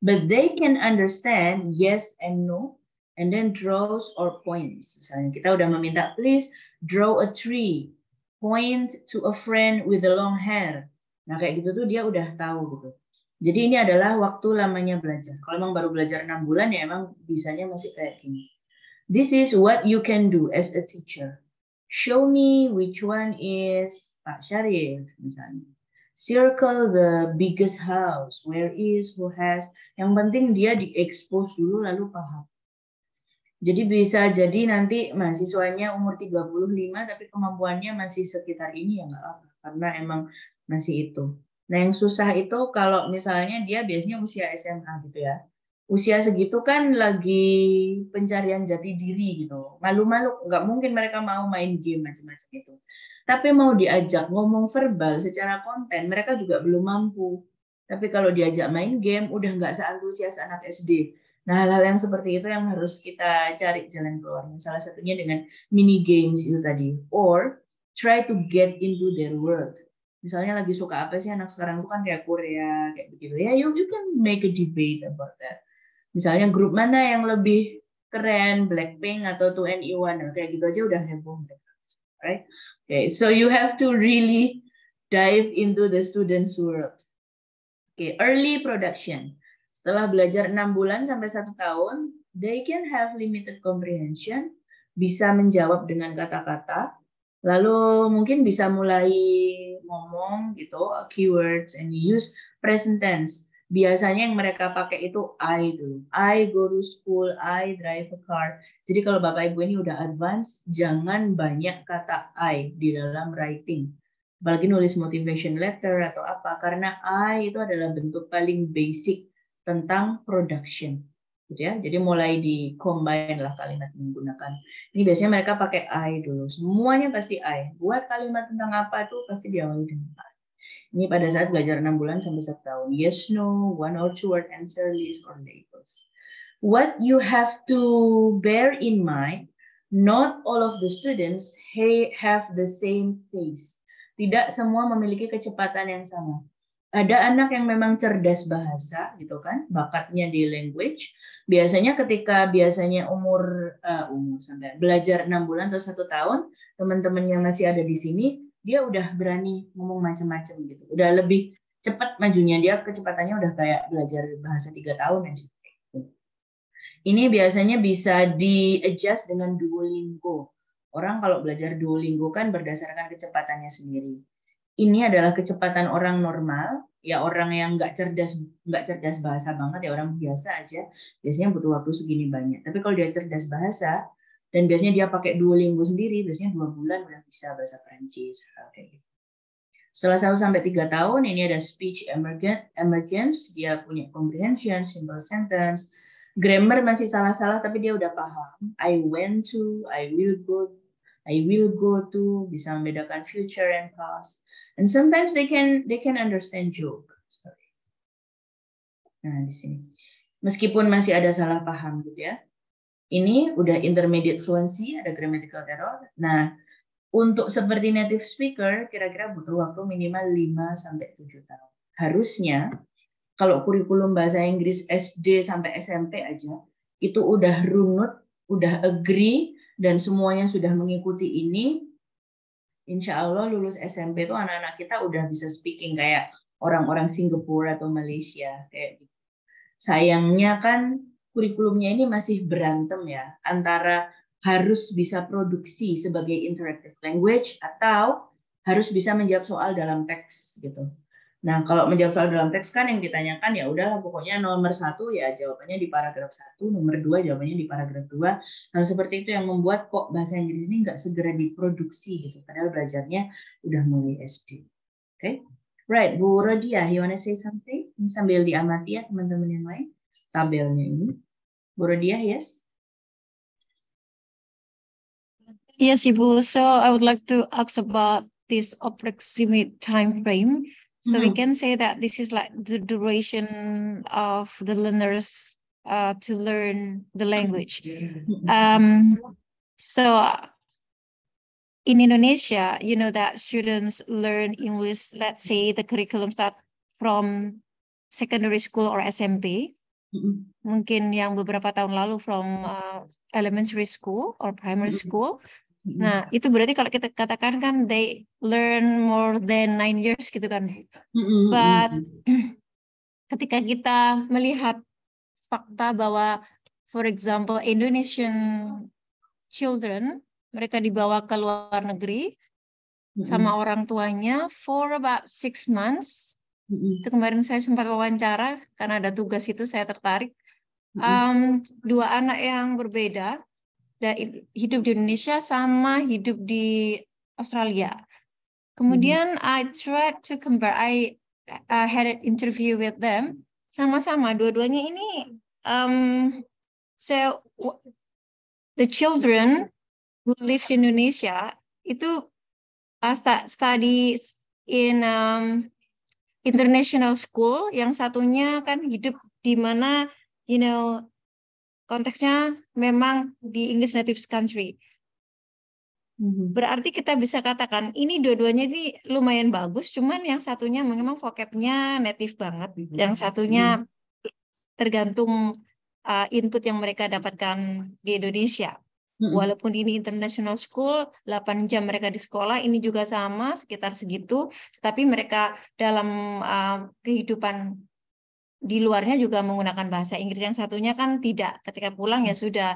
But they can understand yes and no. And then draws or points. Misalnya kita udah meminta, please draw a tree, point to a friend with a long hair. Nah kayak gitu tuh dia udah tahu gitu. Jadi ini adalah waktu lamanya belajar. Kalau emang baru belajar 6 bulan ya emang bisanya masih kayak gini. This is what you can do as a teacher. Show me which one is Pak Syarif misalnya. Circle the biggest house. Where is, who has. Yang penting dia di-expose dulu lalu paham. Jadi bisa jadi nanti mahasiswanya umur 35 tapi kemampuannya masih sekitar ini ya nggak apa, karena emang masih itu. Nah yang susah itu kalau misalnya dia biasanya usia SMA gitu ya. Usia segitu kan lagi pencarian jati diri gitu. Malu-malu, nggak mungkin mereka mau main game macam-macam gitu. Tapi mau diajak ngomong verbal secara konten mereka juga belum mampu. Tapi kalau diajak main game udah nggak seantusias anak SD. Nah, hal-hal yang seperti itu yang harus kita cari jalan keluarnya. Salah satunya dengan mini games itu tadi. Or try to get into their world. Misalnya lagi suka apa sih anak sekarang itu kan kayak Korea, kayak begitu. Ya, you can make a debate about that. Misalnya grup mana yang lebih keren, Blackpink atau 2NE1, kayak gitu aja udah heboh. right? Okay, so you have to really dive into the students' world. Okay, early production. Setelah belajar 6 bulan sampai 1 tahun, they can have limited comprehension, bisa menjawab dengan kata-kata, lalu mungkin bisa mulai ngomong gitu, keywords, and use present tense. Biasanya yang mereka pakai itu I dulu. I go to school, I drive a car. Jadi kalau Bapak Ibu ini udah advance, jangan banyak kata I di dalam writing. Apalagi nulis motivation letter atau apa, karena I itu adalah bentuk paling basic tentang production. Gitu ya. Jadi mulai di-combine lah kalimat menggunakan. Ini biasanya mereka pakai I dulu. Semuanya pasti I. Buat kalimat tentang apa itu pasti diawali dengan I. Ini pada saat belajar 6 bulan sampai 1 tahun. Yes, no, 1 or 2 word answer list or labels. What you have to bear in mind, not all of the students have the same pace. Tidak semua memiliki kecepatan yang sama. Ada anak yang memang cerdas bahasa, gitu kan, bakatnya di language. Biasanya ketika umur sampai belajar 6 bulan atau 1 tahun, teman-teman yang masih ada di sini, dia udah berani ngomong macam-macam gitu. Udah lebih cepat majunya, dia kecepatannya udah kayak belajar bahasa 3 tahun ya. Ini biasanya bisa di-adjust dengan Duolingo. Orang kalau belajar Duolingo kan berdasarkan kecepatannya sendiri. Ini adalah kecepatan orang normal, ya orang yang nggak cerdas bahasa banget, ya orang biasa aja. Biasanya butuh waktu segini banyak. Tapi kalau dia cerdas bahasa, dan biasanya dia pakai Duolingo sendiri, biasanya 2 bulan udah bisa bahasa Perancis. Kayak gitu. Setelah 1 sampai 3 tahun, ini ada speech emergence, dia punya comprehension, simple sentence. Grammar masih salah-salah, tapi dia udah paham. I went to, I will go to, bisa membedakan future and past. And sometimes they can understand joke. Sorry. Nah, di sini. Meskipun masih ada salah paham gitu ya. Ini udah intermediate fluency, ada grammatical error. Nah, untuk seperti native speaker, kira-kira butuh waktu minimal 5 sampai 7 tahun. Harusnya kalau kurikulum bahasa Inggris SD sampai SMP aja, itu udah runut, udah agree, dan semuanya sudah mengikuti ini, insya Allah lulus SMP itu anak-anak kita udah bisa speaking kayak orang-orang Singapura atau Malaysia. Kayak gitu. Sayangnya kan kurikulumnya ini masih berantem ya, antara harus bisa produksi sebagai interactive language atau harus bisa menjawab soal dalam teks gitu. Nah, kalau menjawab soal dalam teks kan yang ditanyakan ya udahlah pokoknya nomor 1 ya jawabannya di paragraf 1, nomor 2 jawabannya di paragraf 2. Nah, seperti itu yang membuat kok bahasa Inggris ini nggak segera diproduksi gitu. Padahal belajarnya udah mulai SD. Oke. Okay? Right, Bu Rodia, you wanna say something? Ini sambil diamati ya teman-teman yang lain tabelnya ini. Bu Rodia, yes? Yes, Ibu. So I would like to ask about this approximate time frame. So we can say that this is like the duration of the learners to learn the language. So in Indonesia, you know that students learn English, let's say the curriculum start from secondary school or SMP. Mungkin yang beberapa tahun lalu from elementary school or primary school. Nah, itu berarti kalau kita katakan kan they learn more than 9 years gitu kan. But ketika kita melihat fakta bahwa for example Indonesian children, mereka dibawa ke luar negeri sama orang tuanya for about 6 months. Itu kemarin saya sempat wawancara karena ada tugas itu, saya tertarik. 2 anak yang berbeda, hidup di Indonesia sama hidup di Australia. Kemudian I tried to compare. I had an interview with them. Sama-sama dua-duanya ini. So the children who live in Indonesia itu study in international school. Yang satunya kan hidup di mana, you know, konteksnya memang di English native country. Berarti kita bisa katakan ini dua-duanya ini lumayan bagus, cuman yang satunya memang vocabnya native banget, yang satunya tergantung input yang mereka dapatkan di Indonesia. Walaupun ini international school, 8 jam mereka di sekolah, ini juga sama, sekitar segitu. Tapi mereka dalam kehidupan di luarnya juga menggunakan bahasa Inggris. Yang satunya kan tidak. Ketika pulang ya sudah,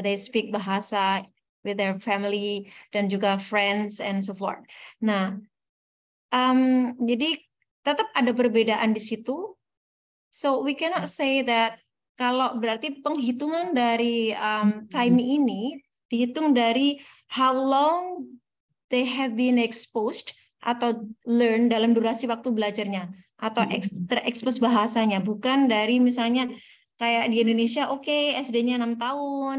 they speak bahasa with their family dan juga friends and so forth. Nah, jadi tetap ada perbedaan di situ. So we cannot say that kalau berarti penghitungan dari time ini dihitung dari how long they have been exposed atau learn dalam durasi waktu belajarnya atau terekspos bahasanya, bukan dari misalnya kayak di Indonesia, oke, SD-nya 6 tahun,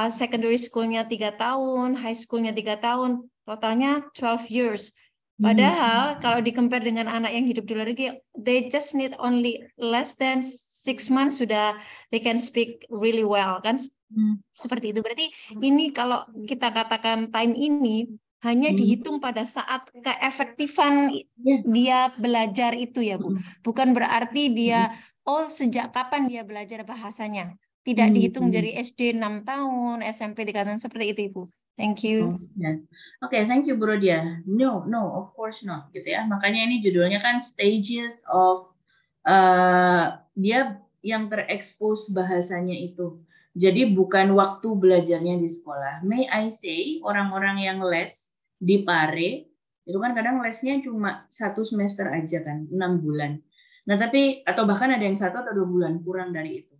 secondary school-nya 3 tahun, high school-nya 3 tahun, totalnya 12 years. Padahal kalau di-compare dengan anak yang hidup di luar negeri, they just need only less than 6 months sudah they can speak really well, kan? Seperti itu. Berarti ini kalau kita katakan time ini hanya dihitung pada saat keefektifan dia belajar itu ya Bu. Bukan berarti dia, sejak kapan dia belajar bahasanya. Tidak dihitung dari SD 6 tahun, SMP 3 tahun, seperti itu Ibu. Thank you. Okay, thank you Bro Dia. No, of course not gitu ya. Makanya ini judulnya kan stages of dia yang terekspos bahasanya itu. Jadi bukan waktu belajarnya di sekolah. May I say orang-orang yang les di Pare itu kan kadang lesnya cuma 1 semester aja kan, 6 bulan. Nah tapi atau bahkan ada yang 1 atau 2 bulan kurang dari itu.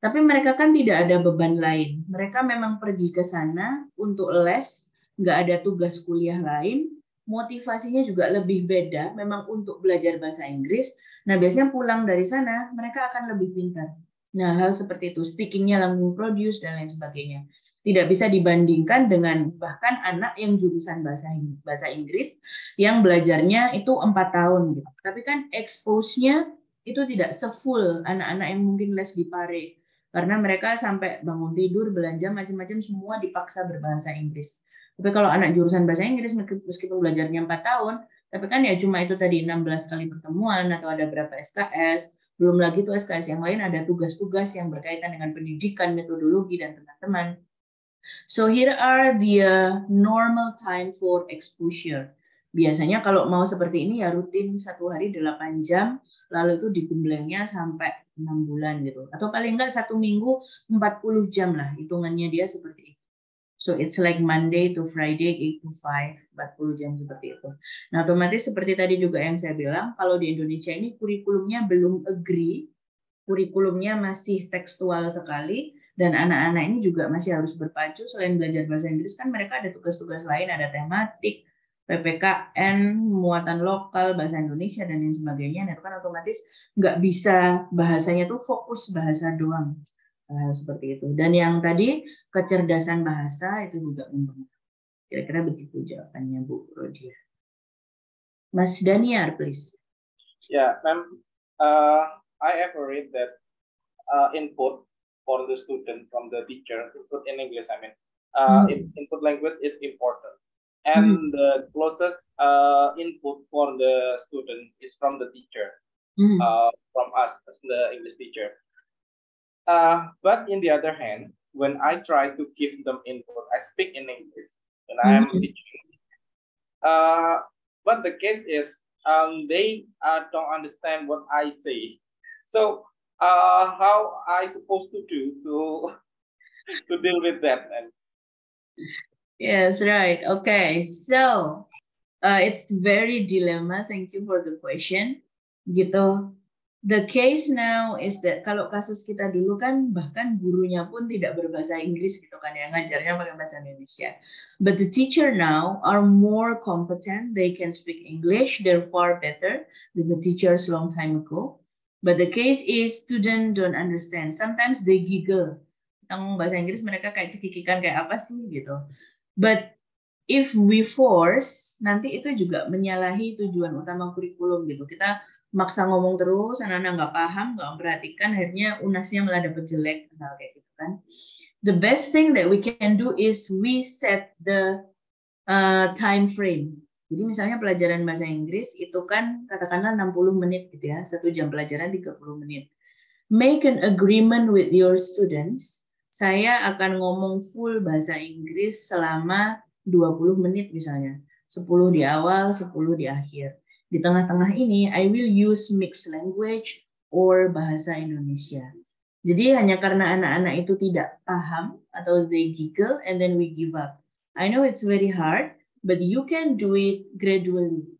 Tapi mereka kan tidak ada beban lain. Mereka memang pergi ke sana untuk les, nggak ada tugas kuliah lain. Motivasinya juga lebih beda, memang untuk belajar bahasa Inggris. Nah, biasanya pulang dari sana, mereka akan lebih pintar. Nah, hal seperti itu, speakingnya langsung produce, dan lain sebagainya. Tidak bisa dibandingkan dengan bahkan anak yang jurusan bahasa Inggris, yang belajarnya itu 4 tahun. Gitu. Tapi kan expose-nya itu tidak se-full anak-anak yang mungkin les di Pare. Karena mereka sampai bangun tidur, belanja, macam-macam, semua dipaksa berbahasa Inggris. Tapi kalau anak jurusan bahasa Inggris, meskipun belajarnya 4 tahun, tapi kan ya cuma itu tadi 16 kali pertemuan, atau ada berapa SKS, belum lagi tuh SKS yang lain ada tugas-tugas yang berkaitan dengan pendidikan, metodologi, dan teman-teman. So here are the normal time for exposure. Biasanya kalau mau seperti ini ya rutin 1 hari 8 jam, lalu itu digemblengnya sampai 6 bulan gitu. Atau paling enggak 1 minggu 40 jam lah, hitungannya dia seperti itu. So it's like Monday to Friday, 8 to 5, 40 jam seperti itu. Nah otomatis seperti tadi juga yang saya bilang, kalau di Indonesia ini kurikulumnya belum agree, kurikulumnya masih tekstual sekali, dan anak-anak ini juga masih harus berpacu, selain belajar bahasa Inggris kan mereka ada tugas-tugas lain, ada tematik, PPKN, muatan lokal, bahasa Indonesia, dan lain sebagainya. Nah itu kan otomatis nggak bisa bahasanya tuh fokus bahasa doang. Seperti itu. Dan yang tadi kecerdasan bahasa itu juga mempengaruhi. Kira-kira begitu jawabannya Bu Rodia. Mas Daniar, please. Yeah, ma'am. I ever read that input for the student from the teacher, input in English, I mean, input language is important. And the closest input for the student is from the teacher, from us as the English teacher. But in the other hand, when I try to give them input, I speak in English when I am teaching. But the case is they don't understand what I say. So how I supposed to do to deal with that? Yes, right. Okay, so it's very dilemma. Thank you for the question. Gitu. The case now is that kalau kasus kita dulu kan bahkan gurunya pun tidak berbahasa Inggris gitu kan ya, ngajarnya pakai bahasa Indonesia. But the teacher now are more competent, they can speak English, they're far better than the teachers long time ago. But the case is student don't understand. Sometimes they giggle. Kita ngomong bahasa Inggris mereka kayak cekikikan kayak apa sih gitu. But if we force, nanti itu juga menyalahi tujuan utama kurikulum gitu. Kita maksa ngomong terus, anak-anak nggak paham, nggak memperhatikan, akhirnya UNAS-nya malah dapet jelek, kayak gitu kan. The best thing that we can do is we set the time frame. Jadi misalnya pelajaran bahasa Inggris itu kan katakanlah 60 menit gitu ya, 1 jam pelajaran 30 menit. Make an agreement with your students saya akan ngomong full bahasa Inggris selama 20 menit misalnya. 10 di awal, 10 di akhir. Di tengah-tengah ini, I will use mixed language or bahasa Indonesia. Jadi hanya karena anak-anak itu tidak paham atau they giggle and then we give up. I know it's very hard, but you can do it gradually.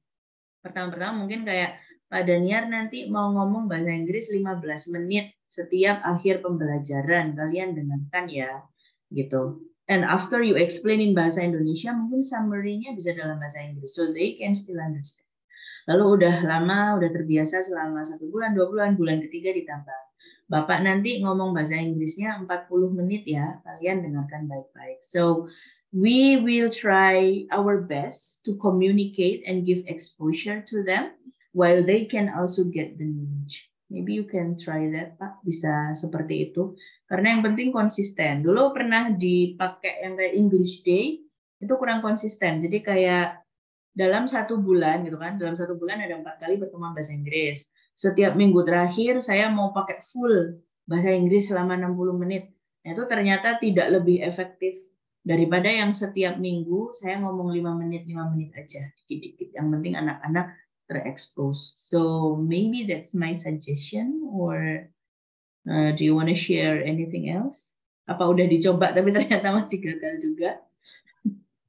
Pertama-tama mungkin kayak Pak Daniar nanti mau ngomong bahasa Inggris 15 menit setiap akhir pembelajaran. Kalian dengarkan ya, gitu. And after you explain in bahasa Indonesia, mungkin summary-nya bisa dalam bahasa Inggris, so they can still understand. Lalu udah lama, udah terbiasa selama 1 bulan, 2 bulan, bulan ketiga ditambah. Bapak nanti ngomong bahasa Inggrisnya 40 menit ya, kalian dengarkan baik-baik. So, we will try our best to communicate and give exposure to them while they can also get the knowledge. Maybe you can try that, Pak. Bisa seperti itu. Karena yang penting konsisten. Dulu pernah dipakai yang kayak English Day, itu kurang konsisten. Jadi kayak dalam 1 bulan gitu kan, dalam 1 bulan ada 4 kali pertemuan bahasa Inggris. Setiap minggu terakhir saya mau pakai full bahasa Inggris selama 60 menit. Nah, itu ternyata tidak lebih efektif daripada yang setiap minggu saya ngomong 5 menit aja, dikit-dikit. Yang penting anak-anak terekspos. So maybe that's my suggestion, or do you want to share anything else? Apa udah dicoba tapi ternyata masih gagal juga?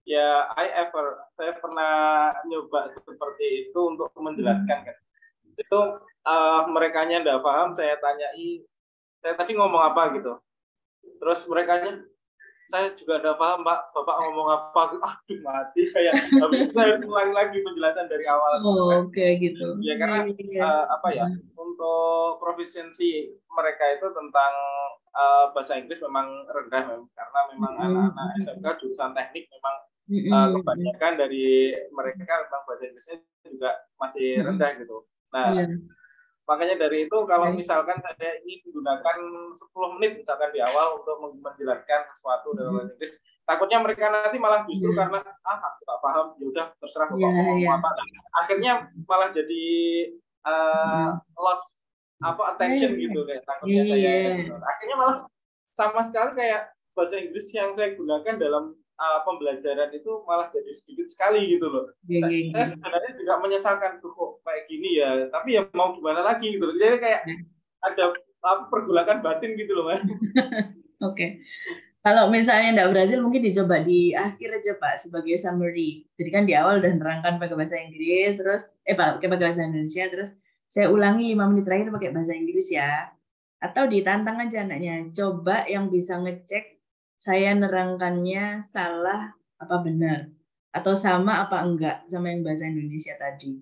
Ya, saya pernah nyoba seperti itu untuk menjelaskan kan. Itu merekanya nggak paham, saya tanyai, saya tadi ngomong apa gitu. Terus merekanya, saya juga nggak paham, Pak, Bapak ngomong apa? Aduh, mati saya. Habis itu saya harus ulangi lagi penjelasan dari awal. Oh, oke, gitu. Ya, karena untuk proficiency mereka itu tentang bahasa Inggris memang rendah, karena memang anak-anak SMK jurusan teknik memang kebanyakan dari mereka memang bahasa Inggrisnya juga masih rendah gitu. Nah, makanya dari itu kalau misalkan saya ingin menggunakan 10 menit misalkan di awal untuk menjelaskan sesuatu dalam bahasa Inggris, takutnya mereka nanti malah justru karena aku tak paham, ya udah terserah Bapak ngomong apa. Akhirnya malah jadi lost attention gitu, kayak takutnya saya gitu. Akhirnya malah sama sekali kayak bahasa Inggris yang saya gunakan dalam pembelajaran itu malah jadi sedikit sekali gitu loh. Saya sebenarnya juga menyesalkan tuh kok kayak gini ya, tapi ya mau gimana lagi gitu. Jadi kayak ada pergulakan batin gitu loh, Mas. Oke. Kalau misalnya nggak berhasil, mungkin dicoba di akhir aja, Pak, sebagai summary. Jadi kan di awal udah nerangkan pakai bahasa Inggris, terus pakai bahasa Indonesia, terus saya ulangi 5 menit terakhir pakai bahasa Inggris ya. Atau ditantang aja anaknya, coba yang bisa ngecek saya nerangkannya salah apa benar, atau sama apa enggak sama yang bahasa Indonesia tadi.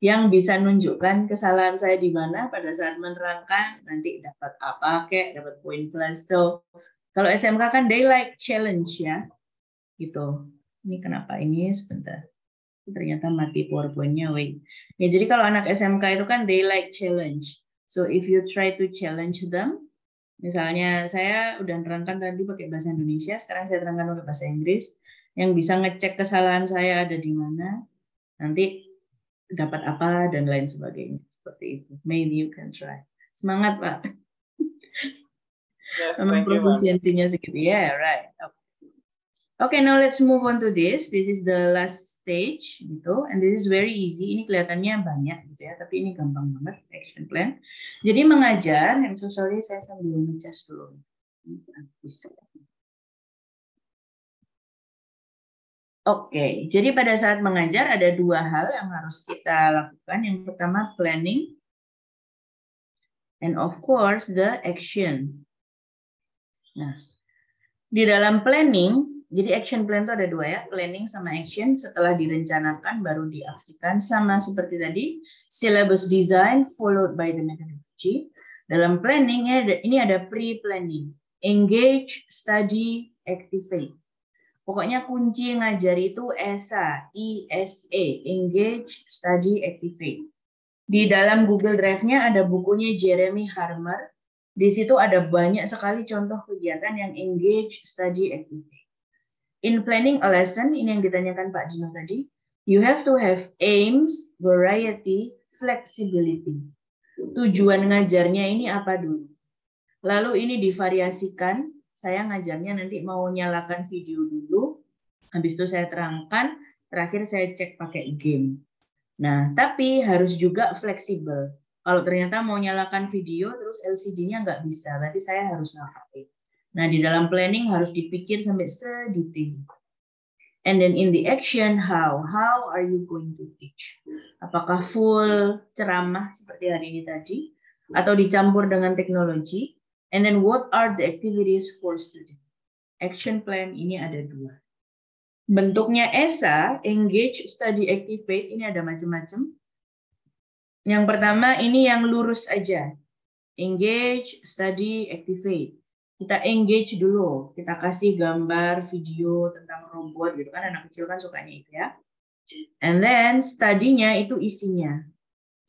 Yang bisa nunjukkan kesalahan saya di mana pada saat menerangkan, nanti dapat apa, kayak dapat poin plus. So, kalau SMK kan they like challenge ya, gitu. Ini kenapa ini sebentar? Ternyata mati PowerPoint-nya, wait. Ya, jadi kalau anak SMK itu kan they like challenge. So if you try to challenge them, misalnya saya udah nerangkan tadi pakai bahasa Indonesia, sekarang saya terangkan pakai bahasa Inggris, yang bisa ngecek kesalahan saya ada di mana, nanti dapat apa dan lain sebagainya, seperti itu. Maybe you can try. Semangat, Pak. Memang profisiensinya segitu. Yeah, right. Okay, now let's move on to this. This is the last stage, gitu. And this is very easy. Ini kelihatannya banyak, gitu ya. Tapi ini gampang banget, action plan. Jadi mengajar, I'm so sorry, saya sambil ngecas dulu. Oke, jadi pada saat mengajar ada 2 hal yang harus kita lakukan. Yang pertama, planning. And of course, the action. Nah, di dalam planning, jadi action plan itu ada 2 ya, planning sama action. Setelah direncanakan baru diaksikan, sama seperti tadi, syllabus design followed by the methodology. Dalam planning ini ada pre-planning, engage, study, activate. Pokoknya kunci ngajari itu ESA, E-S-A, engage, study, activate. Di dalam Google Drive-nya ada bukunya Jeremy Harmer. Di situ ada banyak sekali contoh kegiatan yang engage, study, activate. In planning a lesson, ini yang ditanyakan Pak Dino tadi, you have to have aims, variety, flexibility. Tujuan ngajarnya ini apa dulu? Lalu ini divariasikan saya ngajarnya nanti mau nyalakan video dulu, habis itu saya terangkan, terakhir saya cek pakai game. Nah, tapi harus juga fleksibel. Kalau ternyata mau nyalakan video, terus LCD-nya nggak bisa, berarti saya harus ngapain. Nah, di dalam planning harus dipikir sampai sedetail. And then in the action, how are you going to teach? Apakah full ceramah seperti hari ini tadi, atau dicampur dengan teknologi? And then what are the activities for student? Action plan ini ada 2. Bentuknya ESA, engage, study, activate, ini ada macam-macam. Yang pertama ini yang lurus aja. Engage, study, activate. Kita engage dulu, kita kasih gambar, video tentang robot gitu kan, anak kecil kan sukanya itu ya. And then study-nya itu isinya.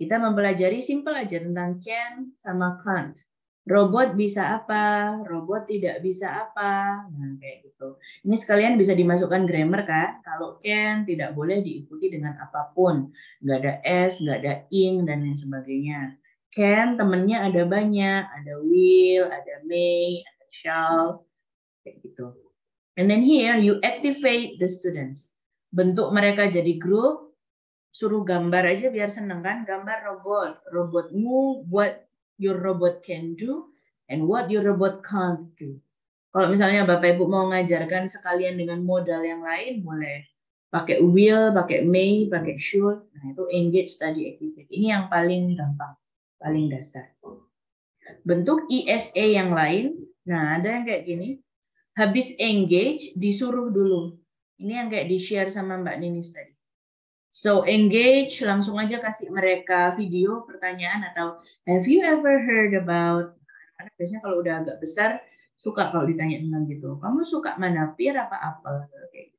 Kita mempelajari simple aja tentang can sama can't. Robot bisa apa, robot tidak bisa apa. Nah, kayak gitu. Ini sekalian bisa dimasukkan grammar kan. Kalau can tidak boleh diikuti dengan apapun. Nggak ada s, nggak ada in, dan lain sebagainya. Can temennya ada banyak. Ada will, ada may, ada shall. Kayak gitu. And then here you activate the students. Bentuk mereka jadi grup. Suruh gambar aja biar seneng kan. Gambar robot. Robotmu, what your robot can do and what your robot can't do. Kalau misalnya Bapak Ibu mau ngajarkan sekalian dengan modal yang lain, boleh. Pakai will, pakai may, pakai should. Nah, itu engage, study, activate. Ini yang paling gampang, paling dasar. Bentuk ESA yang lain, nah ada yang kayak gini. Habis engage, disuruh dulu. Ini yang kayak di-share sama Mbak Ninis tadi. So engage, langsung aja kasih mereka video pertanyaan atau have you ever heard about, karena biasanya kalau udah agak besar suka kalau ditanya tentang gitu. Kamu suka mana, pear apa apel? Okay.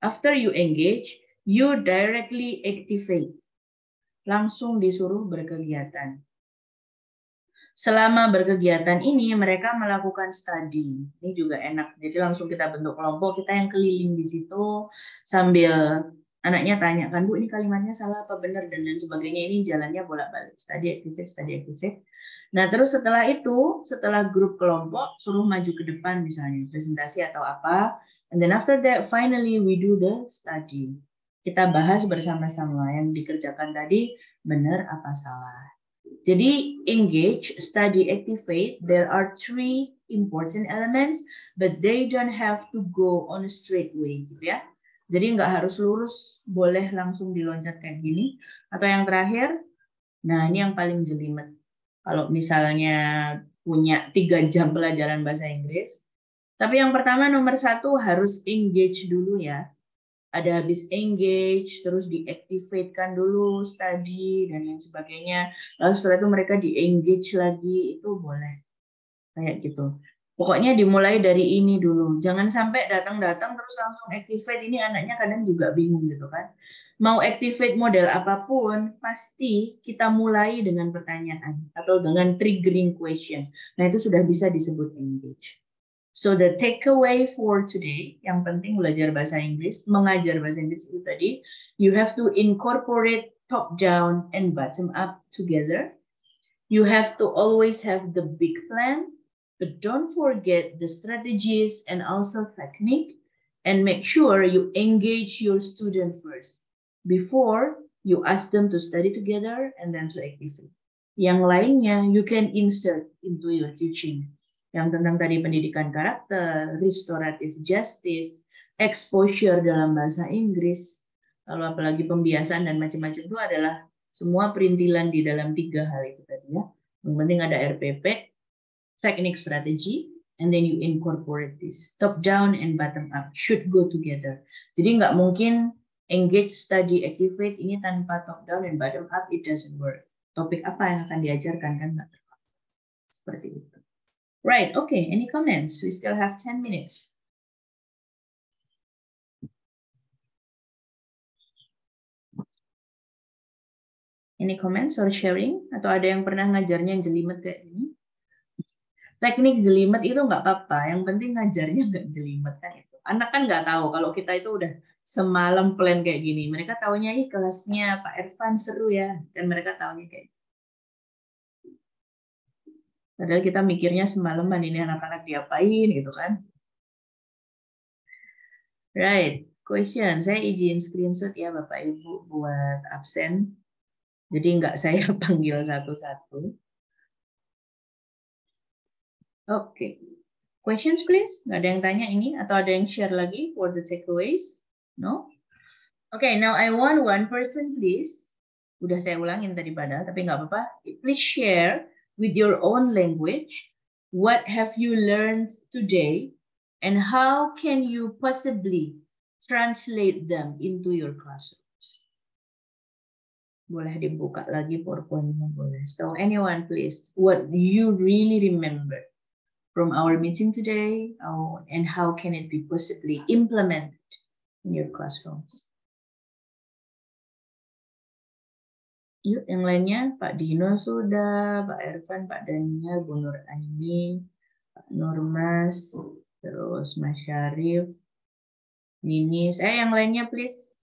After you engage, you directly activate. Langsung disuruh berkegiatan. Selama berkegiatan ini mereka melakukan study. Ini juga enak. Jadi langsung kita bentuk kelompok, kita yang keliling di situ sambil anaknya tanyakan, Bu, ini kalimatnya salah apa benar, dan lain sebagainya. Ini jalannya bolak-balik. Study, activate, study, activate. Nah, terus setelah itu, setelah grup kelompok, suruh maju ke depan misalnya, presentasi atau apa. And then after that, finally we do the study. Kita bahas bersama-sama yang dikerjakan tadi, benar apa salah. Jadi, engage, study, activate, there are 3 important elements, but they don't have to go on a straight way, gitu ya. Jadi nggak harus lurus, boleh langsung diloncat kayak gini. Atau yang terakhir, nah ini yang paling jelimet. Kalau misalnya punya 3 jam pelajaran bahasa Inggris. Tapi yang pertama nomor 1 harus engage dulu ya. Ada habis engage, terus diactivate-kan dulu, study, dan lain sebagainya. Lalu setelah itu mereka di-engage lagi, itu boleh. Kayak gitu. Pokoknya dimulai dari ini dulu. Jangan sampai datang-datang terus langsung activate. Ini anaknya kadang juga bingung gitu kan. Mau activate model apapun, pasti kita mulai dengan pertanyaan atau dengan triggering question. Nah, itu sudah bisa disebut engage. So the takeaway for today, yang penting belajar bahasa Inggris, mengajar bahasa Inggris itu tadi, you have to incorporate top down and bottom up together. You have to always have the big plan. But don't forget the strategies and also technique, and make sure you engage your student first before you ask them to study together and then to activate. Yang lainnya you can insert into your teaching. Yang tentang tadi pendidikan karakter, restorative justice, exposure dalam bahasa Inggris, lalu apalagi pembiasaan dan macam-macam itu adalah semua perintilan di dalam 3 hal itu tadi ya. Yang penting ada RPP, technique, strategy, and then you incorporate this. Top down and bottom up should go together. Jadi nggak mungkin engage, study, activate ini tanpa top down and bottom up, it doesn't work. Topik apa yang akan diajarkan kan nggak terpakai. Seperti itu. Right, okay, any comments? We still have 10 minutes. Any comments or sharing? Atau ada yang pernah ngajarnya yang jelimet kayak ini? Teknik jelimet itu nggak apa-apa, yang penting ngajarnya nggak jelimet kan itu. Anak kan nggak tahu kalau kita itu udah semalam plan kayak gini. Mereka taunya kelasnya Pak Irfan seru ya, dan mereka taunya kayak Padahal kita mikirnya semalaman ini anak-anak diapain gitu kan. Right, question. Saya izin screenshot ya Bapak Ibu buat absen. Jadi nggak saya panggil satu-satu. Oke. Questions please? Nggak ada yang tanya ini? Atau ada yang share lagi for the takeaways? No? Okay, now I want one person please. Udah saya ulangin tadi padahal, tapi nggak apa-apa. Please share with your own language. What have you learned today? And how can you possibly translate them into your classrooms? Boleh dibuka lagi PowerPoint-nya boleh. So anyone please, what you really remember from our meeting today, and how can it be possibly implemented in your classrooms? Yuk, yang lainnya, Pak Dino sudah, Pak Ervan, Pak Daniel, Bu Nur Aini, Pak Nurmas, terus Mas Syarif, Ninis. Yang lainnya please.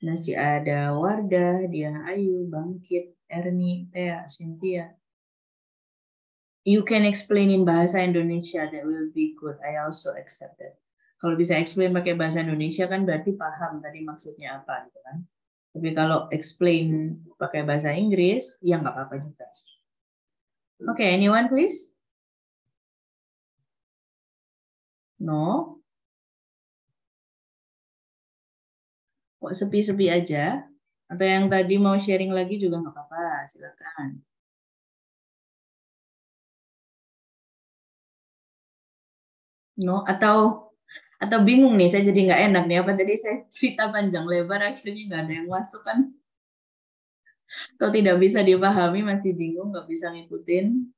Masih ada Wardah, Diah Ayu, Bangkit, Erni, Tea, Cynthia. You can explain in bahasa Indonesia, that will be good. I also accept that. Kalau bisa explain pakai bahasa Indonesia kan berarti paham tadi maksudnya apa gitu kan. Tapi kalau explain pakai bahasa Inggris, ya nggak apa-apa juga. Okay, anyone please? No? Kok sepi-sepi aja? Atau yang tadi mau sharing lagi juga nggak apa-apa, silakan. No, atau bingung nih, saya jadi nggak enak nih. Apa tadi saya cerita panjang lebar, akhirnya nggak ada yang masuk kan? Atau tidak bisa dipahami, masih bingung, nggak bisa ngikutin.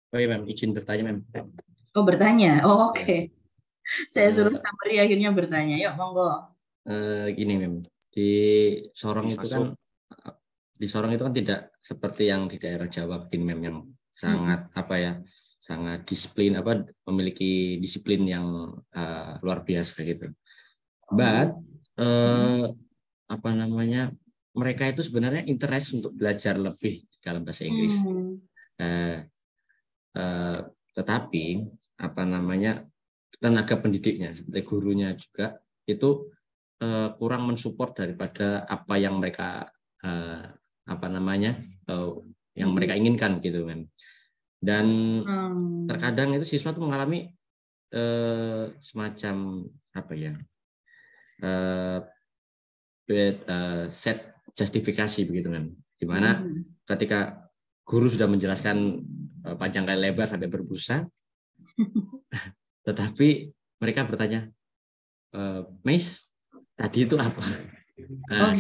Oh iya, Mem, izin bertanya, Mem. Oh, bertanya. Oh, oke. Saya suruh summary, akhirnya bertanya. Yuk, monggo. Gini, Mem. Di Sorong itu kan tidak seperti yang di daerah Jawa begini, Mem, yang sangat sangat disiplin, memiliki disiplin yang luar biasa gitu. But mereka itu sebenarnya interest untuk belajar lebih dalam bahasa Inggris. Tetapi tenaga pendidiknya seperti gurunya juga itu kurang mensupport daripada apa yang mereka yang mereka inginkan gitu kan. Dan terkadang itu siswa itu mengalami semacam set justifikasi begitu kan, dimana ketika guru sudah menjelaskan panjang kali lebar sampai berbusa, tetapi mereka bertanya, Miss, tadi itu apa? Nah,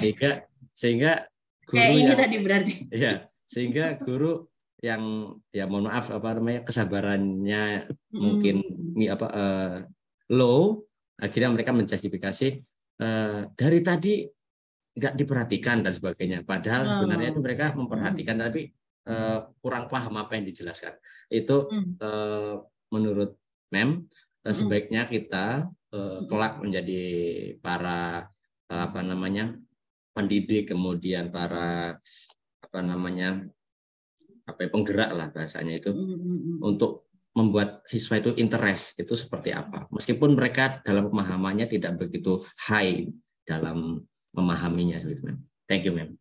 sehingga guru ini tadi berarti. Ya, sehingga guru yang mohon maaf kesabarannya mungkin low, akhirnya mereka menjustifikasi dari tadi nggak diperhatikan dan sebagainya. Padahal sebenarnya itu mereka memperhatikan, tapi kurang paham apa yang dijelaskan. Itu menurut Mem, sebaiknya kita kelak menjadi para pendidik, kemudian para penggerak lah bahasanya itu, untuk membuat siswa itu interest itu seperti apa, meskipun mereka dalam pemahamannya tidak begitu high dalam memahaminya. Thank you, Ma'am.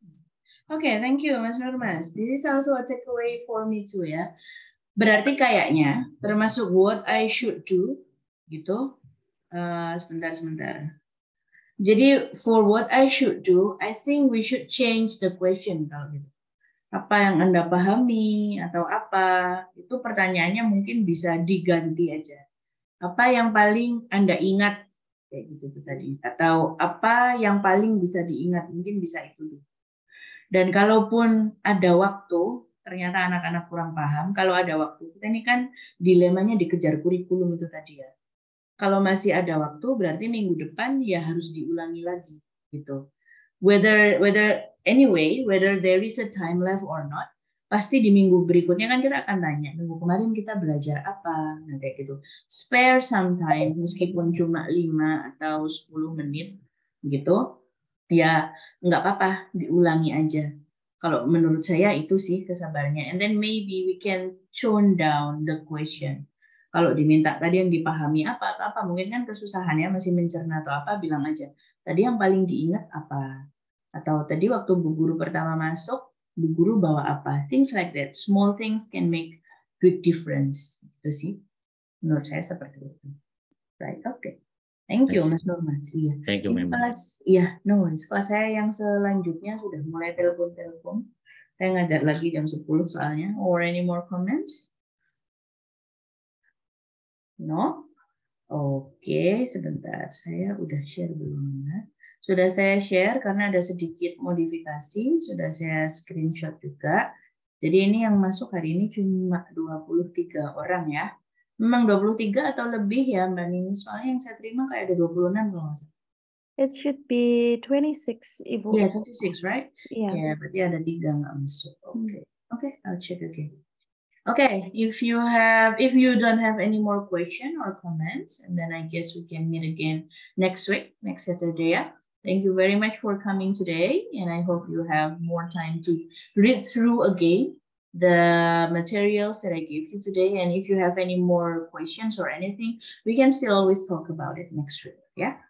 Okay, thank you, Mas Nurmas. This is also a takeaway for me too ya. Berarti kayaknya termasuk what I should do gitu. Sebentar. Jadi for what I should do, I think we should change the question kalau gitu. Apa yang Anda pahami atau apa, itu pertanyaannya mungkin bisa diganti aja. Apa yang paling Anda ingat, kayak gitu tadi. Atau apa yang paling bisa diingat, mungkin bisa itu. Dan kalaupun ada waktu, ternyata anak-anak kurang paham, kalau ada waktu, kita ini kan dilemanya dikejar kurikulum itu tadi ya. Kalau masih ada waktu, berarti minggu depan ya harus diulangi lagi gitu. Whether there is a time left or not, pasti di minggu berikutnya kan kita akan tanya, minggu kemarin kita belajar apa, kayak gitu. Spare some time, meskipun cuma 5 atau 10 menit, gitu, ya nggak apa-apa, diulangi aja. Kalau menurut saya itu sih kesabarannya. And then maybe we can tone down the question. Kalau diminta tadi yang dipahami apa, mungkin kan kesusahannya masih mencerna atau apa, bilang aja. Tadi yang paling diingat apa? Atau tadi waktu Bu Guru pertama masuk, Bu Guru bawa apa? Things like that. Small things can make big difference. Itu sih. Menurut saya seperti itu. Right, oke. Okay. Thank you, Mas Norman. Iya. Thank you, Ma'am. Iya, no worries. Kelas saya yang selanjutnya sudah mulai telepon-telepon. Saya ngajar lagi jam 10 soalnya. Or any more comments? No? Oke, sebentar. Saya udah share belum ya? Sudah saya share karena ada sedikit modifikasi. Sudah saya screenshot juga. Jadi ini yang masuk hari ini cuma 23 orang ya. Memang 23 atau lebih ya Mbak Nini? Soalnya yang saya terima kayak ada 26 kalau nggak salah. It should be 26, Ibu. Yeah, 26, right? Yeah. Yeah, berarti ada 3 nggak masuk. Okay. Okay, I'll check again. Okay, if you don't have any more question or comments, and then I guess we can meet again next week, next Saturday. Yeah? Thank you very much for coming today, and I hope you have more time to read through again the materials that I gave you today. And if you have any more questions or anything, we can still always talk about it next week. Yeah.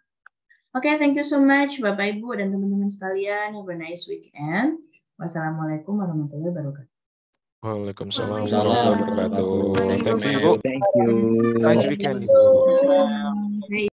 Okay, thank you so much, Bapak Ibu dan teman-teman sekalian. Have a nice weekend. Wassalamualaikum warahmatullahi wabarakatuh. Waalaikumsalam warahmatullahi wabarakatuh. Thank you, Bu. Thank you. Nice weekend, Ibu.